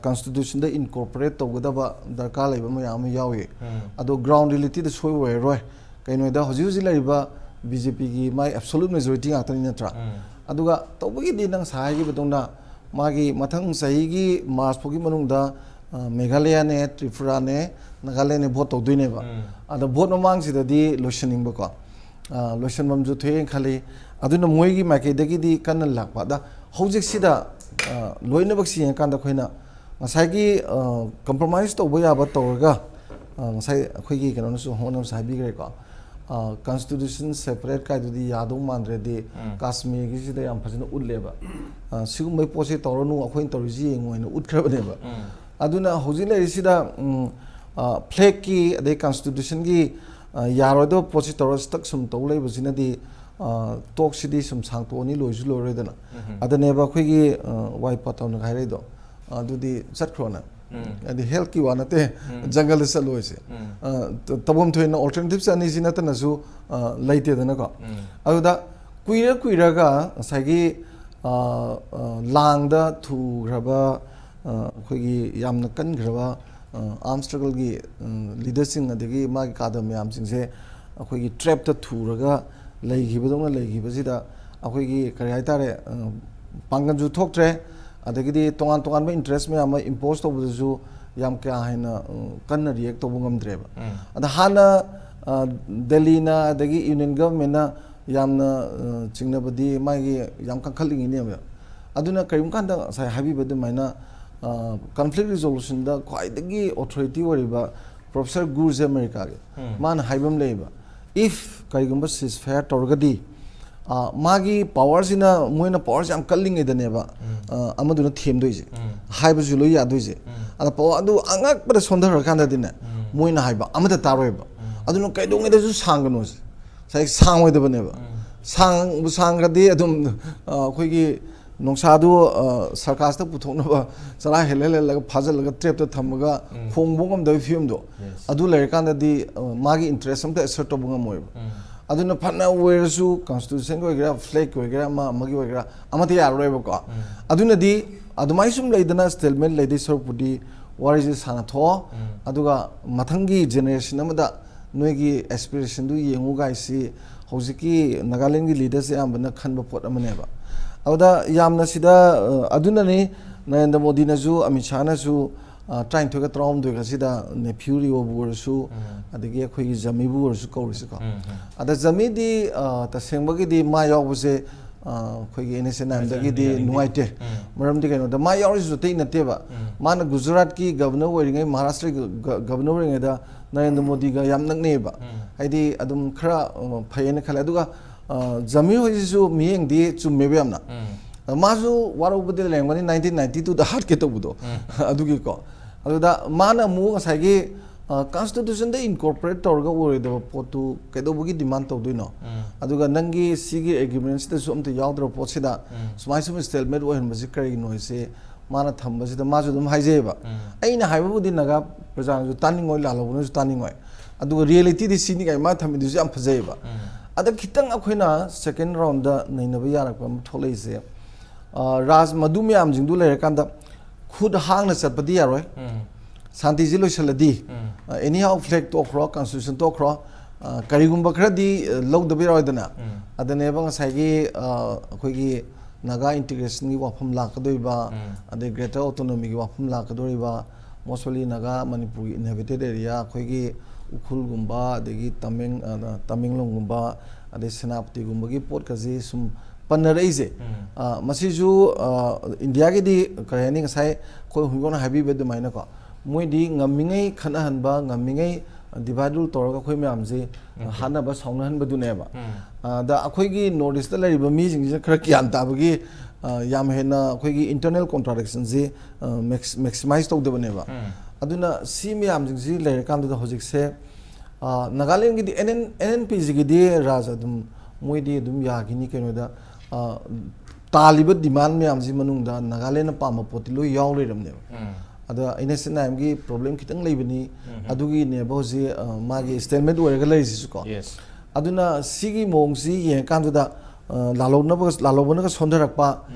ꯀꯟꯁꯇꯤꯇ꯭ꯌꯨꯁꯟꯗ ꯏꯟꯀꯣꯔꯄꯣꯔꯦꯠ ꯇꯧꯒꯗꯕ ꯗꯔꯀꯥꯔ ꯂꯩꯕ ꯃꯌꯥꯝ ꯑꯃ ꯌꯥꯎꯏ ꯑꯗꯣ ꯒ꯭ꯔꯥꯎꯟ ꯔꯤꯌꯦꯂꯤꯇꯤꯗ ꯁꯣꯏ ꯑꯣꯏꯔꯔꯣꯏ ꯀꯩꯅꯣꯗ ꯍꯧꯖꯤꯛ ꯍꯧꯖꯤꯛ ꯂꯩꯔꯤꯕ ꯕꯤꯖꯦꯄꯤꯒꯤ ꯃꯥꯏ ꯑꯦꯕꯁꯣꯂꯨꯠ ꯃꯦꯖꯣꯔꯤꯇꯤ ꯉꯥꯛꯇꯅꯤ ꯅꯠꯇ꯭ꯔꯥ ꯑꯗꯨꯒ ꯇꯧꯕꯒꯤꯗꯤ ꯅꯪ ꯍꯥꯏꯈꯤꯕꯗꯧꯅ ꯃꯥꯒꯤ ꯃꯊꯪ ꯆꯍꯤꯒꯤ ꯃꯥꯔꯆ ꯐꯥꯎꯒꯤ ꯃꯅꯨꯡꯗ ꯃꯦꯘꯥꯂꯌꯥꯅꯦ ꯇ꯭ꯔꯤꯄꯨꯔꯥꯅꯦ ꯅꯥꯒꯥꯂꯦꯟꯅꯦ ꯚꯣꯠ ꯇꯧꯗꯣꯏꯅꯦꯕ ꯑꯗ ꯚꯣꯠ ꯃꯃꯥꯡꯁꯤꯗꯗꯤ ꯂꯣꯏꯁꯤꯟꯅꯤꯡꯕꯀꯣ ꯂꯣꯏꯁꯤꯟꯐꯝꯁꯨ ꯊꯣꯛꯑꯦꯅ ꯈꯜꯂꯤ ꯑꯗꯨꯅ ꯃꯣꯏꯒꯤ ꯃꯥꯏꯀꯩꯗꯒꯤꯗꯤ ꯀꯟꯅ ꯂꯥꯛꯄ ꯑꯗ ꯍꯧꯖꯤꯛꯁꯤꯗ ꯂꯣꯏꯅꯃꯛꯁꯤ ꯌꯦꯡꯉꯀꯥꯟꯗ ꯑꯩꯈꯣꯏꯅ ꯉꯁꯥꯏꯒꯤ ꯀꯝꯄ꯭ꯔꯣꯃꯥꯏꯁ ꯇꯧꯕ ꯌꯥꯕ ꯇꯧꯔꯒ ꯉꯁꯥꯏ ꯑꯩꯈꯣꯏꯒꯤ ꯀꯩꯅꯣꯅꯁꯨ ꯍꯣꯠꯅꯕꯁꯨ ꯍꯥꯏꯕꯤꯈ꯭ꯔꯦꯀꯣ ꯀꯟꯁꯇꯤꯇ꯭ꯌꯨꯁꯟ ꯁꯦꯄꯔꯦꯠ ꯀꯥꯏꯗꯨꯗꯤ ꯌꯥꯗꯧ ꯃꯥꯟꯗ꯭ꯔꯗꯤ ꯀꯥꯁꯃꯤꯔꯒꯤꯁꯤꯗ ꯌꯥꯝ ꯐꯖꯅ ꯎꯠꯂꯦꯕ ꯁꯤꯒꯨꯝꯕꯩ ꯄꯣꯠꯁꯦ ꯇꯧꯔꯅꯨ ꯑꯩꯈꯣꯏꯅ ꯇꯧꯔꯤꯁꯤ ꯌꯦꯡꯉꯣꯏꯅ ꯎꯠꯈ꯭ꯔꯕꯅꯦꯕ ꯑꯗꯨꯅ ꯍꯧꯖꯤꯛ ꯂꯩꯔꯤꯁꯤꯗ ꯐ꯭ꯂꯦꯛꯀꯤ ꯑꯗꯩ ꯀꯟꯁꯇꯤꯇ꯭ꯌꯨꯁꯟꯒꯤ ꯌꯥꯔꯣꯏꯗꯕ ꯄꯣꯠꯁꯤ ꯇꯧꯔ ꯁ꯭ꯇꯛ ꯁꯨꯝ ꯇꯧ ꯂꯩꯕꯁꯤꯅꯗꯤ ꯇꯣꯛꯁꯤꯗꯤ ꯁꯨꯝ ꯁꯥꯡꯇꯣꯛꯑꯅꯤ ꯂꯣꯏꯁꯨ ꯂꯣꯏꯔꯣꯏꯗꯅ ꯑꯗꯨꯅꯦꯕ ꯑꯩꯈꯣꯏꯒꯤ ꯋꯥꯏ ꯄꯥꯎꯇꯥꯎꯅꯒ ꯍꯥꯏꯔꯛꯏꯗꯣ ꯑꯗꯨꯗꯤ ꯆꯠꯈ꯭ꯔꯣꯅ ꯍꯥꯏꯗꯤ ꯍꯦꯜꯊꯀꯤ ꯋꯥ ꯅꯠꯇꯦ ꯖꯪꯒꯜꯗ ꯆꯠꯂꯣꯏꯁꯦ ꯇꯧꯐꯝ ꯊꯣꯛꯏꯅ ꯑꯣꯜꯇꯔꯅꯦꯇꯤꯞꯁ ꯑꯅꯤꯁꯤ ꯅꯠꯇꯅꯁꯨ ꯂꯩꯇꯦꯗꯅꯀꯣ ꯑꯗꯨꯗ ꯀꯨꯏꯔꯒ ꯉꯁꯥꯏꯒꯤ ꯂꯥꯡꯗ ꯊꯨꯈ꯭ꯔꯕ ꯑꯩꯈꯣꯏꯒꯤ ꯌꯥꯝꯅ ꯀꯟꯈ꯭ꯔꯕ ꯑꯥꯔꯝ ꯁ꯭ꯇꯔꯒꯜꯒꯤ ꯂꯤꯗꯔꯁꯤꯡ ꯑꯗꯒꯤ ꯃꯥꯒꯤ ꯀꯥꯗ ꯃꯌꯥꯝꯁꯤꯡꯁꯦ ꯑꯩꯈꯣꯏꯒꯤ ꯇ꯭ꯔꯦꯞꯇ ꯊꯨꯔꯒ ꯂꯩꯈꯤꯕꯗꯧꯅ ꯂꯩꯈꯤꯕꯁꯤꯗ ꯑꯩꯈꯣꯏꯒꯤ ꯀꯔꯤ ꯍꯥꯏꯇꯥꯔꯦ ꯄꯥꯡꯒꯜꯁꯨ ꯊꯣꯛꯇ꯭ꯔꯦ ꯑꯗꯒꯤꯗꯤ ꯇꯣꯉꯥꯟ ꯇꯣꯉꯥꯟꯕ ꯏꯟꯇꯔꯦꯁ ꯃꯌꯥꯝ ꯑꯃ ꯏꯝꯄꯣꯖ ꯇꯧꯕꯗꯁꯨ ꯌꯥꯝ ꯀꯌꯥ ꯍꯦꯟꯅ ꯀꯟꯅ ꯔꯤꯌꯦꯛ ꯇꯧꯕ ꯉꯝꯗ꯭ꯔꯦꯕ ꯑꯗ ꯍꯥꯟꯅ ꯗꯦꯜꯂꯤꯅ ꯑꯗꯒꯤ ꯌꯨꯅꯤꯌꯟ ꯒꯚꯔꯟꯃꯦꯟꯅ ꯌꯥꯝꯅ ꯆꯤꯡꯅꯕꯗꯤ ꯃꯥꯒꯤ ꯌꯥꯝ ꯀꯟꯈꯠꯂꯤꯉꯩꯅꯦꯕ ꯑꯗꯨꯅ ꯀꯔꯤꯒꯨꯝꯕ ꯀꯥꯟꯗ ꯉꯁꯥꯏ ꯍꯥꯏꯕꯤꯕ ꯑꯗꯨꯃꯥꯏꯅ ꯀꯟꯐ꯭ꯂꯤꯛ ꯔꯤꯖꯣꯂꯨꯁꯟꯗ ꯈ꯭ꯋꯥꯏꯗꯒꯤ ꯑꯣꯊꯣꯔꯤꯇꯤ ꯑꯣꯏꯔꯤꯕ ꯄ꯭ꯔꯣꯐꯦꯁꯔ ꯒꯨꯔꯁꯦ ꯑꯃꯦꯔꯤꯀꯥꯒꯤ ꯃꯥꯅ ꯍꯥꯏꯕ ꯑꯃ ꯂꯩꯌꯦꯕ ꯏꯐ ꯀꯔꯤꯒꯨꯝꯕ ꯁꯤꯖ ꯐꯥꯌꯔ ꯇꯧꯔꯒꯗꯤ ꯃꯥꯒꯤ ꯄꯋꯥꯔꯁꯤꯅ ꯃꯣꯏꯅ ꯄꯋꯥꯔꯁꯤ ꯌꯥꯝ ꯀꯜꯂꯤꯉꯩꯗꯅꯦꯕ ꯑꯃꯗꯨꯅ ꯊꯦꯝꯗꯣꯏꯁꯦ ꯍꯥꯏꯕꯁꯨ ꯂꯣꯏ ꯌꯥꯗꯣꯏꯁꯦ ꯑꯗ ꯄꯋꯥꯔ ꯑꯗꯨ ꯑꯉꯛꯄꯗ ꯁꯣꯟꯊꯈ꯭ꯔꯀꯥꯟꯗꯗꯤꯅꯦ ꯃꯣꯏꯅ ꯍꯥꯏꯕ ꯑꯃꯠꯇ ꯇꯥꯔꯣꯏꯕ ꯑꯗꯨꯅ ꯀꯩꯗꯧꯉꯩꯗꯁꯨ ꯁꯥꯡꯒꯅꯣꯁꯦ ꯉꯁꯥꯏ ꯁꯥꯡꯉꯣꯏꯗꯕꯅꯦꯕ ꯁꯥꯡꯈ꯭ꯔꯗꯤ ꯑꯗꯨꯝ ꯑꯩꯈꯣꯏꯒꯤ ꯅꯨꯡꯁꯥꯗꯨ ꯁꯔꯀꯥꯁꯇ ꯄꯨꯊꯣꯛꯅꯕ ꯆꯔꯥ ꯍꯦꯜꯂꯒ ꯐꯥꯖꯤꯜꯂꯒ ꯇ꯭ꯔꯦꯞꯇ ꯊꯝꯃꯒ ꯈꯣꯡꯕ ꯉꯝꯗꯕꯒꯤ ꯐꯤꯕꯝꯗꯣ ꯑꯗꯨ ꯂꯩꯔꯀꯥꯟꯗꯗꯤ ꯃꯥꯒꯤ ꯏꯟꯇꯔꯦꯁ ꯑꯝꯇ ꯑꯦꯁꯔꯠ ꯇꯧꯕ ꯉꯝꯃꯣꯏꯕ ꯑꯗꯨꯅ ꯐꯅ ꯑꯣꯏꯔꯁꯨ ꯀꯟꯁꯇꯤꯇ꯭ꯌꯨꯁꯟꯒꯤ ꯑꯣꯏꯒꯦꯔꯥ ꯐ꯭ꯂꯦꯛꯀꯤ ꯑꯣꯏꯒꯦꯔꯥ ꯑꯃꯒꯤ ꯑꯣꯏꯒꯦꯔꯥ ꯑꯃꯠꯇ ꯌꯥꯔꯔꯣꯏꯕꯀꯣ ꯑꯗꯨꯅꯗꯤ ꯑꯗꯨꯃꯥꯏꯅ ꯁꯨꯝ ꯂꯩꯗꯅ ꯁ꯭ꯇꯦꯜꯃꯦꯟ ꯂꯩꯗꯣꯏ ꯁꯔꯨꯛꯄꯨꯗꯤ ꯋꯥꯔꯤꯁꯦ ꯁꯥꯟꯅꯊꯣꯛꯑꯣ ꯑꯗꯨꯒ ꯃꯊꯪꯒꯤ ꯖꯦꯅꯦꯔꯦꯁꯟ ꯑꯃꯗ ꯅꯣꯏꯒꯤ ꯑꯦꯁꯄꯤꯔꯦꯁꯟꯗꯨ ꯌꯦꯡꯉꯨ ꯒꯥꯏꯁꯤ ꯍꯧꯖꯤꯛꯀꯤ ꯅꯥꯒꯥꯂꯦꯟꯒꯤ ꯂꯤꯗꯔꯁꯦ ꯑꯌꯥꯝꯕꯅ ꯈꯟꯕ ꯄꯣꯠ ꯑꯃꯅꯦꯕ ꯑꯗꯨꯗ ꯌꯥꯝꯅ ꯁꯤꯗ ꯑꯗꯨꯅꯅꯤ ꯅꯔꯦꯟꯗ꯭ꯔ ꯃꯣꯗꯤꯅꯁꯨ ꯑꯃꯤꯠ ꯁꯥꯍꯅꯁꯨ 23ꯒ 31ꯒꯁꯤꯗ ꯅꯦꯐ꯭ꯌꯨ ꯔꯤꯑꯣꯕꯨ ꯑꯣꯏꯔꯁꯨ ꯑꯗꯒꯤ ꯑꯩꯈꯣꯏꯒꯤ ꯖꯃꯤꯕꯨ ꯑꯣꯏꯔꯁꯨ ꯀꯧꯔꯤꯁꯤꯀꯣ ꯑꯗ ꯖꯃꯤꯗꯤ ꯇꯁꯦꯡꯕꯒꯤꯗꯤ ꯃꯥ ꯌꯥꯎꯕꯁꯦ ꯑꯩꯈꯣꯏꯒꯤ NSNMꯗꯒꯤꯗꯤ ꯅꯨꯡꯉꯥꯏꯇꯦ ꯃꯔꯝꯗꯤ ꯀꯩꯅꯣꯗ ꯃꯥ ꯌꯥꯎꯔꯤꯁꯤꯁꯨ ꯑꯇꯩ ꯅꯠꯇꯦꯕ ꯃꯥꯅ ꯒꯨꯖꯔꯥꯠꯀꯤ ꯒꯕꯔꯅꯔ ꯑꯣꯏꯔꯤꯉꯩ ꯃꯍꯥꯔꯥꯁꯇ꯭ꯔꯒꯤ ꯒꯕꯔꯅꯔ ꯑꯣꯏꯔꯤꯉꯩꯗ ꯅꯔꯦꯟꯗ꯭ꯔ ꯃꯣꯗꯤꯒ ꯌꯥꯝ ꯅꯛꯅꯩꯑꯕ ꯍꯥꯏꯗꯤ ꯑꯗꯨꯝ ꯈꯔ ꯐꯩꯌꯦꯅ ꯈꯜꯂꯦ ꯑꯗꯨꯒ ꯖꯃꯤ ꯍꯣꯏꯁꯤꯁꯨ ꯃꯤꯠꯌꯦꯡꯗꯤ ꯆꯨꯝꯃꯦꯕ ꯌꯥꯝꯅ ꯃꯥꯁꯨ ꯋꯥꯔꯧꯕꯗꯤ ꯂꯩꯔꯝꯒꯅꯤ 1992ꯗ ꯍꯥꯠꯀꯦ ꯇꯧꯕꯗꯣ ꯑꯗꯨꯒꯤꯀꯣ ꯑꯗꯨꯗ ꯃꯥꯅ ꯑꯃꯨꯛ ꯉꯁꯥꯏꯒꯤ ꯀꯟꯁꯇꯤꯇ꯭ꯌꯨꯁꯟꯗ ꯏꯟꯀꯣꯔꯄꯣꯔꯦꯠ ꯇꯧꯔꯒ ꯑꯣꯏꯔꯣꯏꯗꯕ ꯄꯣꯠꯇꯨ ꯀꯩꯗꯧꯕꯒꯤ ꯗꯤꯃꯥꯟ ꯇꯧꯗꯣꯏꯅꯣ ꯑꯗꯨꯒ ꯅꯪꯒꯤ ꯁꯤꯒꯤ ꯑꯦꯒ꯭ꯔꯤꯃꯦꯟꯁꯤꯗꯁꯨ ꯑꯝꯇ ꯌꯥꯎꯗ꯭ꯔꯕ ꯄꯣꯠꯁꯤꯗ ꯁꯨꯃꯥꯏ ꯁꯨꯝ ꯁ꯭ꯇꯦꯜꯃꯦꯠ ꯑꯣꯏꯍꯟꯕꯁꯤ ꯀꯔꯤꯒꯤꯅꯣ ꯍꯥꯏꯁꯦ ꯃꯥꯅ ꯊꯝꯕꯁꯤꯗ ꯃꯥꯁꯨ ꯑꯗꯨꯝ ꯍꯥꯏꯖꯩꯑꯕ ꯑꯩꯅ ꯍꯥꯏꯕꯕꯨꯗꯤ ꯅꯥꯒꯥ ꯄ꯭ꯔꯖꯥꯅꯁꯨ ꯇꯥꯅꯤꯡꯉꯣꯏ ꯂꯥꯜꯍꯧꯕꯅꯁꯨ ꯇꯥꯅꯤꯡꯉꯣꯏ ꯑꯗꯨꯒ ꯔꯤꯌꯦꯂꯤꯇꯤꯗꯤ ꯁꯤꯅꯤ ꯀꯥꯏ ꯃꯥ ꯊꯝꯃꯤꯗꯨꯁꯨ ꯌꯥꯝ ꯐꯖꯩꯑꯕ ꯑꯗ ꯈꯤꯇꯪ ꯑꯩꯈꯣꯏꯅ ꯁꯦꯀꯦꯟ ꯔꯥꯎꯟꯗ ꯅꯩꯅꯕ ꯌꯥꯔꯛꯄ ꯑꯃ ꯊꯣꯛꯂꯛꯏꯁꯦ ꯔꯥꯖ ꯃꯗꯨ ꯃꯌꯥꯝꯁꯤꯡꯗꯨ ꯂꯩꯔꯀꯥꯟꯗ ꯈꯨꯠ ꯍꯥꯡꯅ ꯆꯠꯄꯗꯤ ꯌꯥꯔꯣꯏ ꯁꯥꯟꯇꯤꯁꯤ ꯂꯣꯏꯁꯤꯜꯂꯗꯤ ꯑꯦꯅꯤ ꯍꯥꯎ ꯐ꯭ꯂꯦꯛ ꯇꯣꯛꯈ꯭ꯔꯣ ꯀꯟꯁꯇꯤꯇ꯭ꯌꯨꯁꯟ ꯇꯣꯛꯈ꯭ꯔꯣ ꯀꯔꯤꯒꯨꯝꯕ ꯈꯔꯗꯤ ꯂꯧꯗꯕ ꯌꯥꯔꯣꯏꯗꯅ ꯑꯗꯅꯦꯕ ꯉꯁꯥꯏꯒꯤ ꯑꯩꯈꯣꯏꯒꯤ ꯅꯥꯒꯥ ꯏꯟꯇꯤꯒ꯭ꯔꯦꯁꯟꯒꯤ ꯋꯥꯐꯝ ꯂꯥꯛꯀꯗꯣꯔꯤꯕ ꯑꯗꯩ ꯒ꯭ꯔꯦꯇꯔ ꯑꯣꯇꯣꯅꯣꯃꯤꯒꯤ ꯋꯥꯐꯝ ꯂꯥꯛꯀꯗꯣꯔꯤꯕ ꯃꯣꯁꯂꯤ ꯅꯥꯒꯥ ꯃꯅꯤꯄꯨꯔꯒꯤ ꯏꯟꯍꯦꯕꯤꯇꯦꯠ ꯑꯦꯔꯤꯌꯥ ꯑꯩꯈꯣꯏꯒꯤ ꯎꯈ꯭ꯔꯨꯜꯒꯨꯝꯕ ꯑꯗꯒꯤ ꯇꯃꯦꯡꯂꯣꯡꯒꯨꯝꯕ ꯑꯗꯩ ꯁꯦꯅꯥꯄꯇꯤꯒꯨꯝꯕꯒꯤ ꯄꯣꯠꯀꯁꯤ ꯁꯨꯝ ꯄꯟꯅꯔꯛꯏꯁꯦ ꯃꯁꯤꯁꯨ ꯏꯟꯗꯤꯌꯥꯒꯤꯗꯤ ꯀꯔꯤ ꯍꯥꯏꯅꯤ ꯉꯁꯥꯏ ꯑꯩꯈꯣꯏ ꯍꯨꯏꯒꯣꯟꯅ ꯍꯥꯏꯕꯤꯕ ꯑꯗꯨꯃꯥꯏꯅꯀꯣ ꯃꯣꯏꯗꯤ ꯉꯝꯃꯤꯉꯩ ꯈꯠꯅꯍꯟꯕ ꯉꯝꯃꯤꯉꯩ ꯗꯤꯚꯥꯏꯠ ꯔꯨꯜ ꯇꯧꯔꯒ ꯑꯩꯈꯣꯏ ꯃꯌꯥꯝꯁꯦ ꯍꯥꯠꯅꯕ ꯁꯥꯎꯅꯍꯟꯕꯗꯨꯅꯦꯕ ꯑꯗ ꯑꯩꯈꯣꯏꯒꯤ ꯅꯣꯔꯠ ꯏꯁꯇ ꯂꯩꯔꯤꯕ ꯃꯤꯁꯤꯡꯁꯤꯅ ꯈꯔ ꯒ꯭ꯌꯥꯟ ꯇꯥꯕꯒꯤ ꯌꯥꯝ ꯍꯦꯟꯅ ꯑꯩꯈꯣꯏꯒꯤ ꯏꯟꯇꯔꯅꯦꯜ ꯀꯣꯟꯇ꯭ꯔꯥꯗꯤꯛꯁꯟꯁꯤ ꯃꯦꯛꯁꯤꯃꯥꯏꯁ ꯇꯧꯗꯕꯅꯦꯕ ꯑꯗꯨꯅ ꯁꯤ ꯃꯌꯥꯝꯁꯤꯡꯁꯤ ꯂꯩꯔꯀꯥꯟꯗꯨꯗ ꯍꯧꯖꯤꯛꯁꯦ ꯅꯥꯒꯥꯂꯦꯟꯒꯤꯗꯤ NNPꯒꯤꯗꯤ ꯔꯥꯖ ꯑꯗꯨꯝ मोदी दुम यागिनी केनोदा तालिब डिमांड में आमजी मनुंगदा नागालैंड पाम पोती लो याव लेरमने अदा इनेसन नाम की प्रॉब्लम खितंग लेबनी अदुगी ने बहुजी मागी स्टेटमेंट ओरगा लेसिसुको अदुना सिगी मोंगसी ये कांदुदा लालोबनगा सोंदरकपा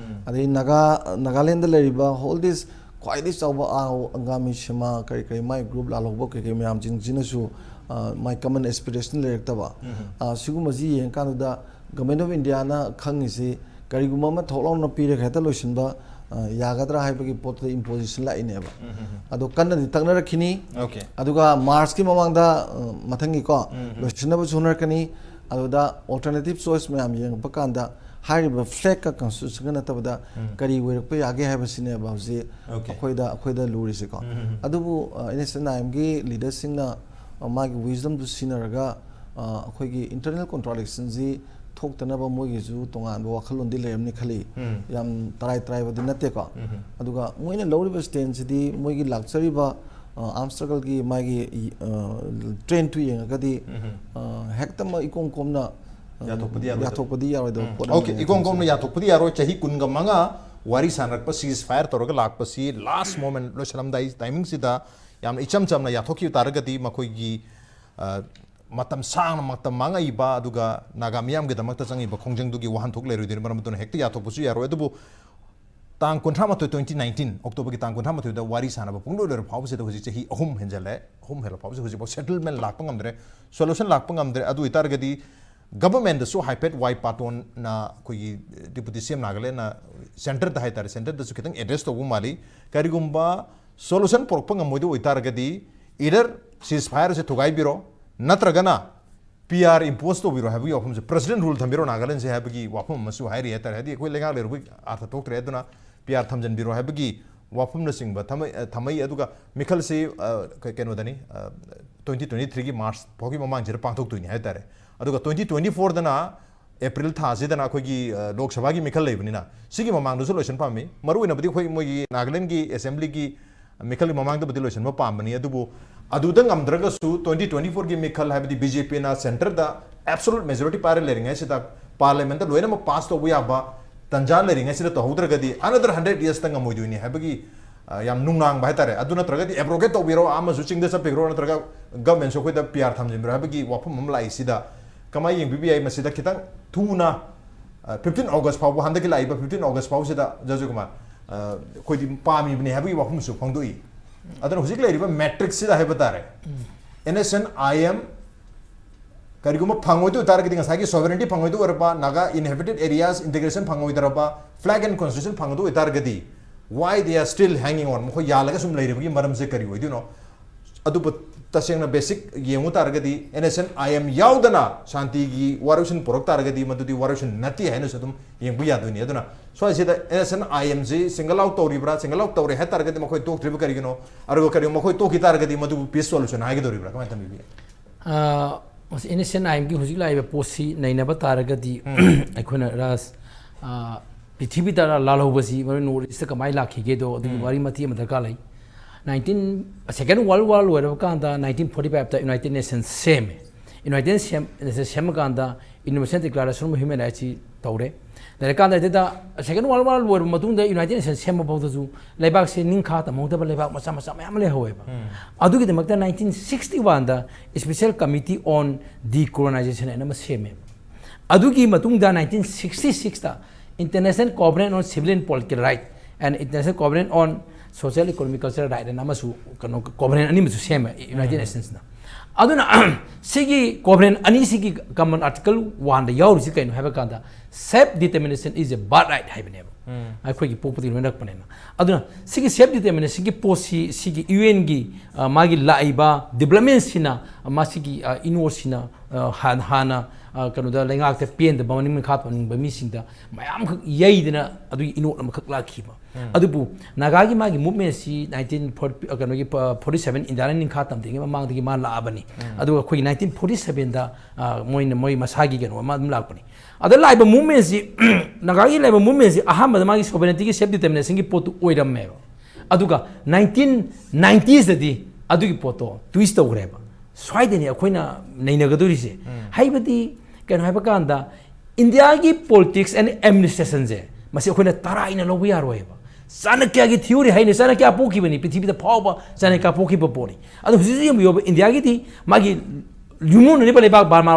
अदे नागालैंड लेरिबा होल दिस क्वाइटली चाउबा अंगामी शमा कई कई माई ग्रुप लालोबो कई कई मैम जिनसु माई कमन एस्पिरेशन लेरक्तबा सिगुमजी ये कांदुदा गवर्नमेंट ऑफ इंडिया ना खंगिसी करीगुमा मा थोलाउना पीरे खैता लोइसनबा यागद्रा हाइबगी पोत इम्पोजिशन लाइनेबा अदो कन्ना दि तंगना रखिनी अदुगा मार्च की ममांगदा मथंगी को लोइसनबा सुनरकनी अदुदा अल्टरनेटिव चॉइस मैम येंगबा कांदा हाइरिबा फ्लैग का कॉन्स्टिट्यूशन नतबदा करी वेरकपा यागे हाइबसिनेबा हौजे अखोइदा लुरिसिको अदुबु इनेसनाइमगी लीडर्स सिंगना मागी विजडम दु सिनरगा अखोइगी इंटरनल कॉन्ट्राडिक्शन जी थोक्तनबा मोगिजु तोंगान वाखलोंदी लेरमनि खली याम तराई बदि नतेको अदुगा मोइना लौरिबा स्टेंड सिदी मोगी लाक्चरिबा आर्म स्ट्रगल की मागी ट्रेन टू येंगगदी हेक्तम इकों कोमना याथोपदी यारोदो ओके इकों कोमना याथोपदी यारो चही कुनगा मंगा वारी सानरकपा सीज फायर तोरगा लाकपसी लास्ट मोमेंट लोसलमदाई टाइमिंग सिदा याम इचम चमना याथोकी तारगदी मखोइगी मतम सांग मतम मांगाइबा अदुगा नागा मियाम के दमकता चंगिबा खोंजंगदुगी वाहनथोक लेरुदिन मरमतुन हेक्ति याथोपसु यारो अदुबु तांग 2019 अक्टोबर की तांग 19 वारी सानबा पुंगलो लेर फावसे हुजी चही अहुम हेंजले अहुम हेला फावसे हुजी बो settlement Lakpa ngamdre solution Lakpa ngamdre अदु इतारगदी गवर्नमेंट सो हाइपेट वाई पाटोन ना कोई डिप्यूटी सीएम नागालैंड ना सेंटर द हाइतार सेंटर दसु खितंग एड्रेस तो माली करिगुम्बा सॉल्यूशन पोरकपा ngammoidu इतारगदी इधर सीज फायर से थुगाइबिरो नत्रगना पीआर इम्पोज तो बिरो हैबगी ऑफम से प्रेसिडेंट रूल थंबिरो नागालैंड से हैबगी वाफम मसु हाइरि हेतर हैदि कोई लेगा लेरुबी अर्थ तोक्त्रे दुना पीआर थमजन बिरो हैबगी वाफम न सिंगबा थमई अदुगा मिखल से केनोदनी 2023 की मार्च फोगी ममांग जिर पांथोक तुनि हैतर अदुगा 2024 दना अप्रैल था से दना कोई लोकसभा की मिखल लेबनिना सिगी ममांग दुसु लोशन पामी मरुइना बदि कोई मोगी नागालैंड की असेंबली की मिखल ममांग द बदि लोशन म पामबनी अदुबो अदुदंग अमद्रगसु 2024 की मिखल है बीजेपी ना सेंटर द एब्सोल्यूट मेजॉरिटी पारे लेरिंग है सिदा पार्लियामेंट द लोइना म पास तो बुयाबा तंजान लेरिंग है सिदा तो होद्रगदी अनदर 100 इयर्स तंग मोइदुनी हैबगी याम नुंगनांग बायतारे अदुना त्रगदी एब्रोगेट तो बिरो आमसु चिंग द सपिग्रो नत्रगा गवर्नमेंट सो कोइदा पीआर थमजिमरो हैबगी वाफम ममलाई सिदा कमाई यंग बीबीआई मसिदा खितंग थुना 15 अगस्त फाव हंदकी लाइबा 15 अगस्त फाव सिदा जयकुमार कोइदि पामीबने हैबगी वाफम सु फंगदोई अदन हुजिक लेरिबा मैट्रिक्स सिदा है बतारे एनएसएन आईएम करिगुम फंगोइदु तारगदि ngसागी सोवरेनिटी फंगोइदु वरबा नागा इनहेबिटेड एरियाज इंटीग्रेशन फंगोइदरबा फ्लैग एंड कॉन्स्टिट्यूशन फंगदु तारगदि why they are still hanging on मखो यालगा सुम लेरिबगी मरम से करि होइदुनो अदु तसेंगना बेसिक येंगु तारगदि एनएसएन आईएम याउदना शांति की वारुशन पुरक तारगदि मदुदि वारुशन नति हैनो सदुम येंगु यादुनि अदुना सो सिदा एनएसएन आईएम जी सिंगल आउट तौरिब्रा सिंगल आउट तौरे है तारगदि मखोय तोक ट्रिब करिगनो अरगो करियो मखोय तोकी तारगदि मदु पीस सॉल्यूशन हाइगे दोरिब्रा कमाय तमिबि एनएसएन आईएम की हुजिक लाइबा पोसी नैनबा तारगदि अखोना रास पृथ्वी तारा लालौबसी मर नॉर्थ ईस्ट कमाय लाखिगे दो अदुगी वारी मति म दरकार लै 19 वर्ल्ड वार लोरब कांदा 1945 ता यूनाइटेड नेशंस सेम यूनाइटेड नेशंस सेम कांदा universal declaration of human rights तौरे दरे कांदा देदा सेकेंड वर्ल्ड वार लोरब मतुंग दा यूनाइटेड नेशंस सेम बौदजु लेबाक से निंखा तमौदब लेबाक मचा मचा मयाम ले होएबा अदुगी दमकता 1961 दा स्पेशल कमिटी ऑन डीकोलोनाइजेशन एना सेमे अदुगी मतुंग दा 1966 दा international covenant on civil and political right and international covenant on social economic cultural right and अमसु कनो कोवेनेंट अनि मसु सेम यूनाइटेड नेशंस ना अदुना सिगी कोवेनेंट अनि सिगी कॉमन आर्टिकल 1 दा याउरसि कैनो हैबा कांदा self determination is a birth right हैबनेबा अखोगी पोपति लोनक पनेना अदुना सिगी सेल्फ डिटरमिनेशन की पोसी सिगी यूएन की मागी लाइबा डेवलपमेंट सिना मासिगी इनोसिना हाना कनोदा लेंगाकते पेन द बमनि में खात पनिंग बमिसिंदा मयाम खक यैदना अदु इनोट अमखक लाखिबा अदुबु नागागी मागी मूवमेंट सी 1940 कनोगी 47 इंडियन निखा तमदिगे ममांगदगी मा लाबनी अदु अखोगी 1947 दा मोय मसागी कनो मा दम लाकपनी अदु लाइबा मूवमेंट सी नागागी लाइबा मूवमेंट सी अहमद मागी सोवेरेनिटी की सेल्फ डिटरमिनेशन की पोतु ओइरमेबा अदुगा 1990s ददी अदुगी पोतो ट्विस्ट तौरेबा स्वाइदनी अखोइना नैनगदुरिसे हाइबदी कैन हाइबा कांदा India की politics and administration जे मसे कोई ना तारा इन्हें लोग भी आ रहे हैं चाणक्य की theory है नहीं चाणक्य पोकी बनी पृथ्वी तो फाव चाणक्य पोकी बपोनी अदो हुजी हम यो इंडिया की थी मागी यूनो नहीं पले बाग बारमा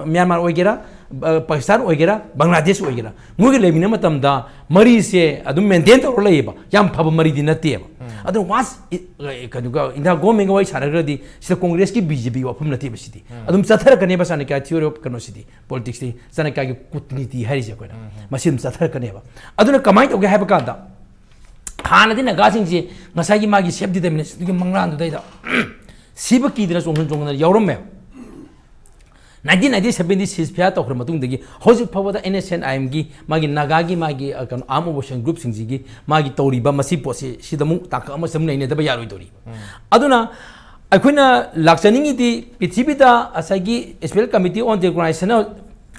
म्यांमार ओइगेरा पाकिस्तान ओइगेरा बांग्लादेश ओइगेरा मुगे लेमिन मतम दा मरी से अदुम मेंटेन तो लेबा याम फब मरी दिन नतेबा अदुम वास कनुगा इंडिया गवर्नमेंट वाई सारगरदी सिदा कांग्रेस की बीजेपी वफम नते बसिदी अदुम चथर कने बसाने का थ्योरी ऑफ कनो सिदी पॉलिटिक्स दी सने का कूटनीति हारिजे कोना मसिम चथर कने बा अदुना कमाई तोगे हाइबा कादा हानदी नगासिंग जे ngसाई मागी सेफ डिटरमिनेशन दुगी मंगलान दुदैदा सिब कीदना चोंगन यावरमे 1997 सीजफायर तौर मतुंगदगी हौजिक फावदा NSNIM की मागी नागागी मागी कन आर्म ऑपरेशन ग्रुप सिंगजी मागी तौरीबा मसी पोसे सिदमु ताका अमा सम नैने दबा यारोय तौरी अदुना अखुना लाक्चनिंगी दी पृथ्वीदा असागी special committee on decoration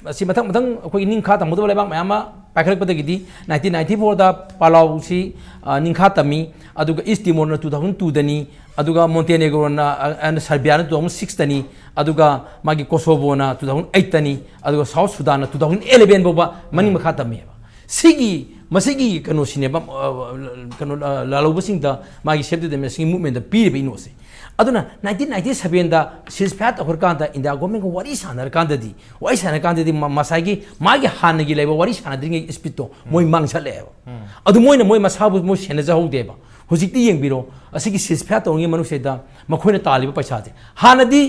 asi matang akoi ningkha tam modol lebang mayama pakrak patagi di 1994 da palau si ningkha tami aduga East Timor na 2002 dani aduga Montenegro na and Serbia na 2006 dani aduga magi Kosovo na 2008 dani aduga South Sudan na 2011 boba mani makha tami sigi masigi kano sineba kano lalobasing da magi safety de mesing movement da pire be no se aduna 1997 da ceasefire to horkanda india government ko wari sanar kanda di wai sanar kanda di masagi magi hanagi leba wari sanar dring spito moi mangsa le adu moi na moi masabu moi sena ja hode ba hojikti yengbiro asigi ceasefire to ngi manu se da makhoina taliba paisa de hanadi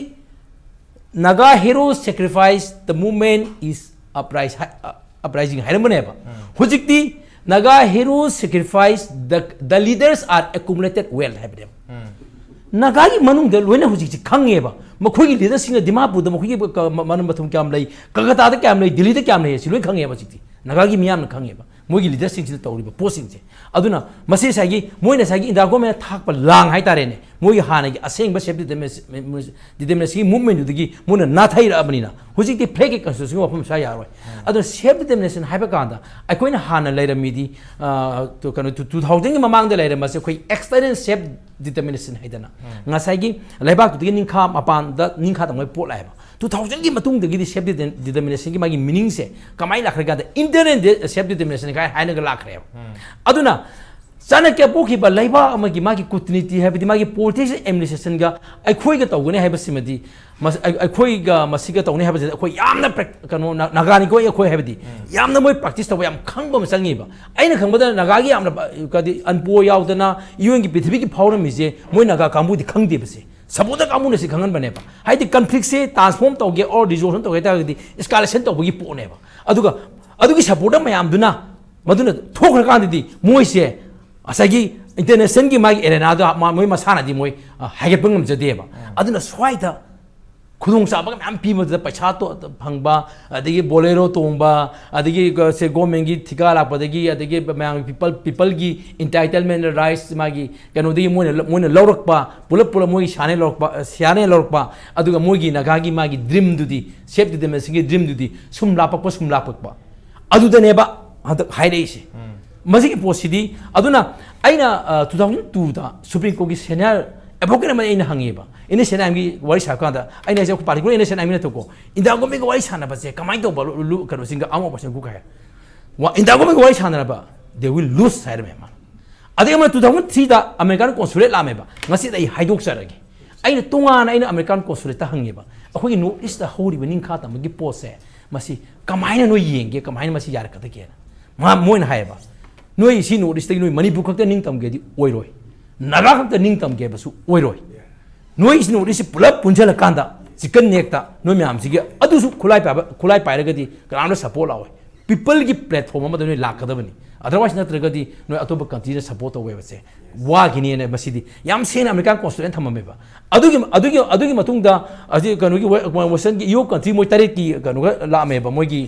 naga heroes sacrifice the movement is uprising hairmane ba hojikti naga heroes sacrifice the leaders are accumulated well have them Nagagi manung de loina huji khangeba makhogi leader singa dimapur da makhogi manum bathum kyam lai kagata da kyam lai delhi da kyam lai si loi khangeba jikti nagagi miyam na khangeba mogi leader sing si tawriba posting je aduna masi sagi moina sagi inda go me thak pa lang hai tare ne mogi hana gi aseng ba safety de si movement du gi mona na thai ra bani na huji ti flag constitution wa phum sa ya roi aduna safety determination hai ba kanda akoina hana lai ra mi di to kanu 2000 gi mamang da lai ra ma se khoi external safe determination hai dana ngasai gi laibak tu gi ningkha mapan da ningkha ta moi pot lai ba 2000 gi matung de gi safety determination gi magi meaning se kamai la khra ga internet safety determination ga haina ga la khre aduna Chanakya पोखिबा लैबा अमगी मागी कूटनीति हैबदी मागी politics administration गा अखोइगा तौगने हैबसिमदी अखोइगा मसिगा तौने हैबजे अखोइ यामना कनो नागानी को अखोइ हैबदी यामना मोय प्रैक्टिस तव याम खंगबा मसंगीबा आइना खंगबदा नागागी यामना कदी अनपो यावदना यूएन की पृथ्वी की फावरमिजे मोय नागा कांबुदी खंगदेबसे सबोदा कांबुने से खंगन बनेबा हाइदि कॉन्फ्लिक्ट से ट्रांसफॉर्म तौगे और रिजोल्यूशन तौगे तागदी एस्केलेशन तौबगी पोनेबा अदुगा सपोर्ट मयामदुना मदुना थोखरकांददी मोयसे असगी इंटरनेशनल की मागी एरेना दो मोय मसाना दी मोय हाइगेपंगम जदेबा अदुना स्वाइदा खुदुंग साबा मैम पीमद पैसा तो फंगबा अदगी बोलेरो तोंबा अदगी से गवर्नमेंट की ठिका लापदगी अदगी मैम पीपल की एंटाइटलमेंट राइट्स मागी कनोदी मोय लौरकपा पुलप मोय शाने लौरकपा अदुगा मोयगी नगागी मागी ड्रीम दुदी सेफ डिटेमेसी की ड्रीम दुदी सुम लापकपा अदुदनेबा हद हाइरेसे मजिकी पोसिदी अदुना आइना 2002 दा सुप्रीम कोर्ट की सीनियर एडवोकेट में आइना हंगेबा इने सेनाम की वारी साकादा आइना जे पार्टिकुलर इने सेनाम ने तको इंदा गो में वारी साना बसे कमाई तो लु करो सिंगा आमो पर्सन को कहे वा इंदा गो में वारी साना बा दे विल लूज साइड में मान अदे हम 2003 दा अमेरिकन कॉन्सुलेट लामेबा ngasi dai haidok saragi aina tongan aina american consulate ta hangeba akhoi no is the hori bening kha ta magi pose masi kamaina no yenge kamaina masi yar ka ta ke ma moin haiba noi si no is the noi Manipur khakta ning tam ge di oiroi naga khakta ning tam ge basu oiroi noi is no is pulap punjala kanda chicken nekta noi myam si ge adu su khulai pai ra ga di ground support lawe people ki platform ma noi lak kada bani otherwise na traga di noi atoba country na support awe base wa gini ne masidi yam sen american consulate thamame ba adugi matung da aji kanu ki western ki yo country moi tare ki kanu la me ba moi ki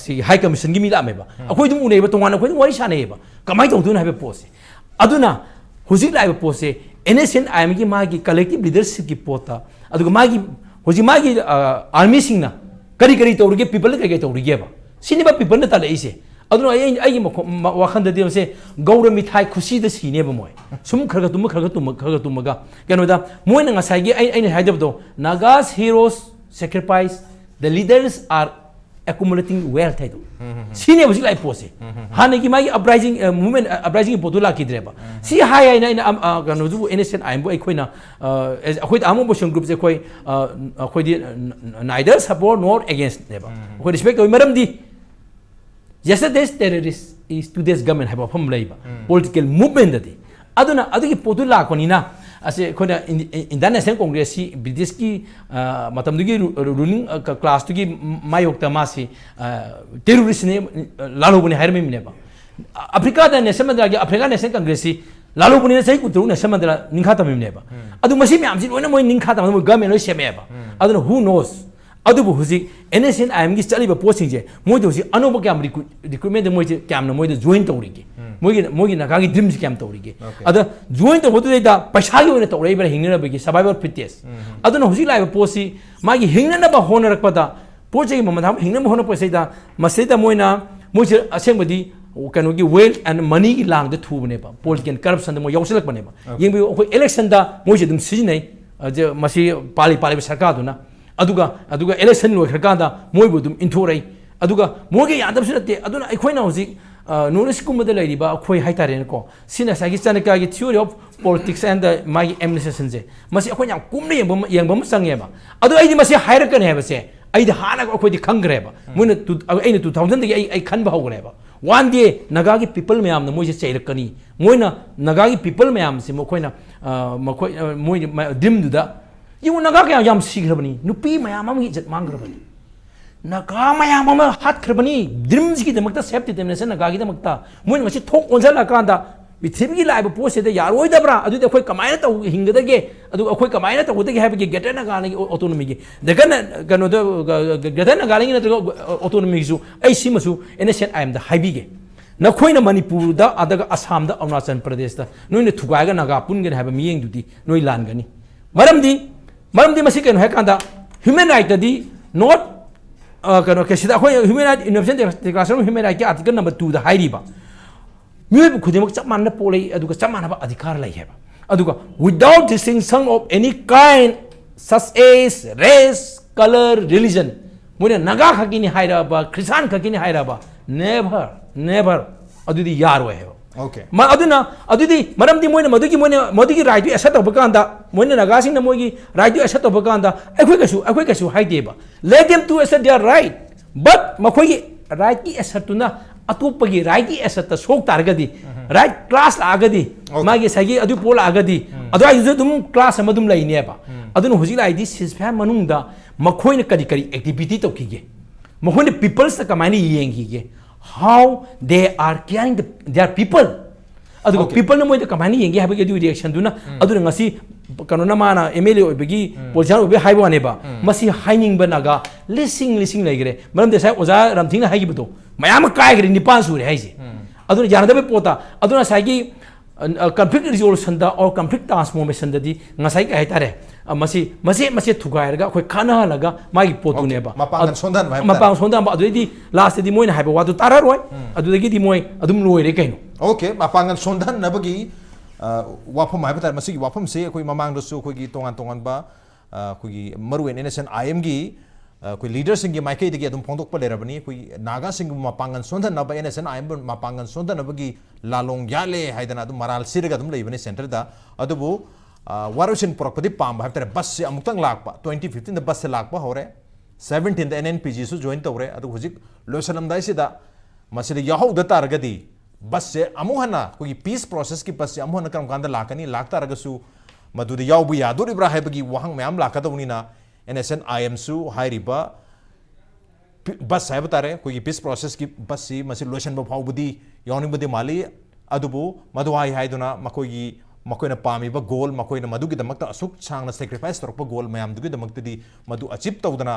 si high commission ki mi la me ba akoi dum une ba tongana akoi wari sane ba kamai tong dun ha be pose aduna huji la be pose NSNIM ki ma ki collective leadership ki pota aduga ma ki huji ma ki army singna kari tawrige people ka tawrige ba sini ba people na tala ise aduna ai wakhan da dem se gaura mithai khushi da sine ba moy sum kharga tum ga kano da moy na ngasai gi ai haidab do nagas heroes sacrifice the leaders are accumulating wealth hai do sine busi lai pose hane ki mai uprising movement uprising potula ki dreba si hai ai na kanu ju innocent I am bo khoi na khoi da amo motion group je khoi khoi di neither support nor against neba khoi respect oi maram di yesterday's terrorist is today's government have pham leiba political movement di aduna adugi potula ko ni na ase khoi international congress si british ki matam dugi ruling class tu ki mayok ta masi terrorist ne lalo bune hair me neba africa da national mandra ki africa national congress si lalo bune sai ku tu national mandra ningkha ta me neba adu masi me amsi loina moi ningkha ta mo government lo semeba aduna who knows adu bu husi NSN IM gi chali ba posting je moi do si anoba kyam recruitment moi je kyam na moi de join to ri ki moi gi na ka gi dreams kyam to ri ki ada join to bodu da paisa gi oina to ri ba hingna ba gi survival fitness aduna husi lai ba posi ma gi hingna na ba honar pa da poje gi mamam hingna ma honar pa sai da masai da moi na moi je aseng ba di kanu gi wealth and money gi lang da thu bane ba political corruption da moi yausalak bane ba yeng bi ko election da moi je dum siji nei je masi pali sarkar du na aduga election lo khakanda moi budum inthorai aduga moge yadab sunate aduna aikhoina hoji notice kumada lairi ba khoi haitare ko sina sagi chanaka gi theory of politics and the my administration je masi akhoi yam kumne yengbam sange ba adu ai di masi hair kan he ba se ai di hana ko di khangre ba moina ai 2000 gi ai khan ba hogre ba one day naga gi people mayam na moi je chairakani moina naga gi people mayam se mo khoina moi dim du da yung naga kaya yam sigrabani nupi mayam am gi jet mangrabani naga mayam am hat krabani dreams gi demakta safety demne se naga gi demakta moi ngasi thok onjala kanda bithibi gi live post de yaroi dabra adu de khoi kamaina ta hingda ge adu khoi kamaina ta udagi have gi geta naga gi autonomy gi de gano de geta naga gi na autonomy gi ai simasu innocent I am the high ge na khoi na manipur da adaga assam da arunachal pradesh da noi ne thugai ga naga pun ge have miyeng dudi noi lan gani maramdi masi ken hekanda human right di not kano kesida khoi human right universal declaration of human right ki article number 2 da hairi ba myoy khudimak chapman na polei aduga chapman ba adhikar lai heba aduga without distinction of any kind such as race color religion mona naga khakini haira ba christian khakini haira ba never adudi yaro heba okay ma adudi maramdi moina madugi right to asset obakanda moina naga sing na mogi right to asset obakanda akhoi kasu haide ba let them to asset their right but makhoi right ki asset tuna atopagi right ki asset ta sok targadi right class agadi magi sagi adu pol agadi adu ai dum class amadum laine ba aduna hoji lai di sisfa manung da makhoi na kari activity to kige makhoi ne people sa kamani yengi ge how they are caring their people adugo people na moi de kamani yengi habe ge reaction duna adu ngasi kano na mana MLA obegi politician obe haibo ne ba masi haining banaga lising laigre maram de sai oja ramthing na haigi buto mayam kai gre nipan sure haise adu janada be pota adu na sai gi conflict resolution da or conflict transformation da di ngasai ka haitare masi thugai ga khoi khana laga magi potu ne ba mapang sondan ba adu di last di moi na haibo wadu tararoi adu gi di moi adum loire kaino okay mapangan sondan na bagi wafam hai batar masi wafam se koi mamang dosu koi gi tongan ba koi gi maruen innocent IM gi koi leader sing gi maikai de gi adum phongdok pa lerabani koi naga sing mapangan sondan na ba innocent IM mapangan sondan na bagi lalong yale haidana adum maral sirga adum leibani center da adubu warusin porakpadi pam hai batar bus se amuktang lakpa 2015 da bus se lakpa hore 17 da NNPG su join tawre adu hujik losalam dai se da masida yahau da targadi बस से अमुहना कोई peace process की बस से अमुहना करम कांदा लाकनी लाकता रगसु मधुदे यावबु यादोरिब्रा हाइबगी वहंग ma'am लाकदवनीना NSN IM सु हाइरिबा बस हाइब तारे कोई पीस प्रोसेस की बस सी मसी लोशन बफाउबदी यावनिबदी माली अदुबु मधुहाई हाइदुना मकोइना पामिबा गोल मकोइना मधुगी दमकता असुक सांगना सैक्रिफाइस तोरपा गोल मैम दुगी दमकतदी मधु अचीव तौदना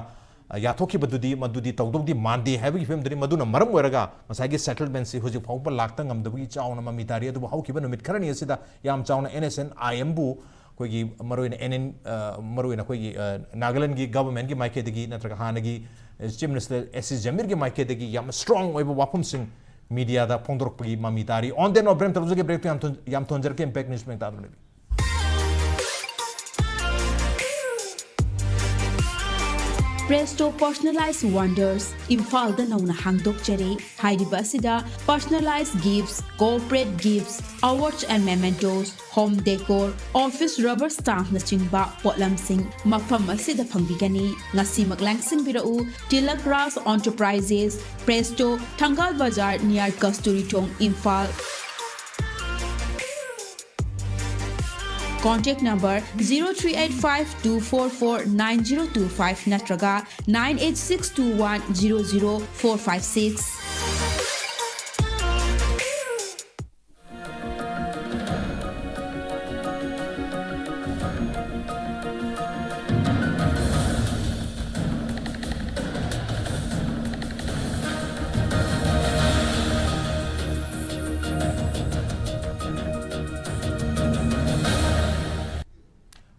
याथोकी मधुदी तौदौदी मानदे हैबगी फिल्मदरी मधुना मरम ओरगा मसागी सेटलमेंट से हुजि फाउप लाक्ता ngमदबगी चावना ममितारी अदु हाउकीबा नुमित खरनी असिदा याम चावना NSN IM बु कोई मरोइना NN मरोइना कोई नागालैंड की गवर्नमेंट की माइकेदगी नत्रगा हानगी चीफ मिनिस्टर SC जमीर की माइकेदगी याम स्ट्रांग ओइबा वाफम सिंग मीडिया दा फोंदरपगी ममितारी ऑन देन ऑफ ब्रेम तरुजगे ब्रेक तो याम तोंजर के इंपैक्ट न्यूज़ में तादुले Presto Personalized Wonders Imphal da nauna hangdokjare hairiba asida personalized gifts, corporate gifts, awards and mementos, home decor, office rubber stamp na chingba potlamsing mafam asida phangbigani ngasi maglangsing birau Tilak Ras Enterprises Presto Thangal Bazar near Kasturi Tong Imphal. Contact number 0385-244-9025 natraga 98621-00456.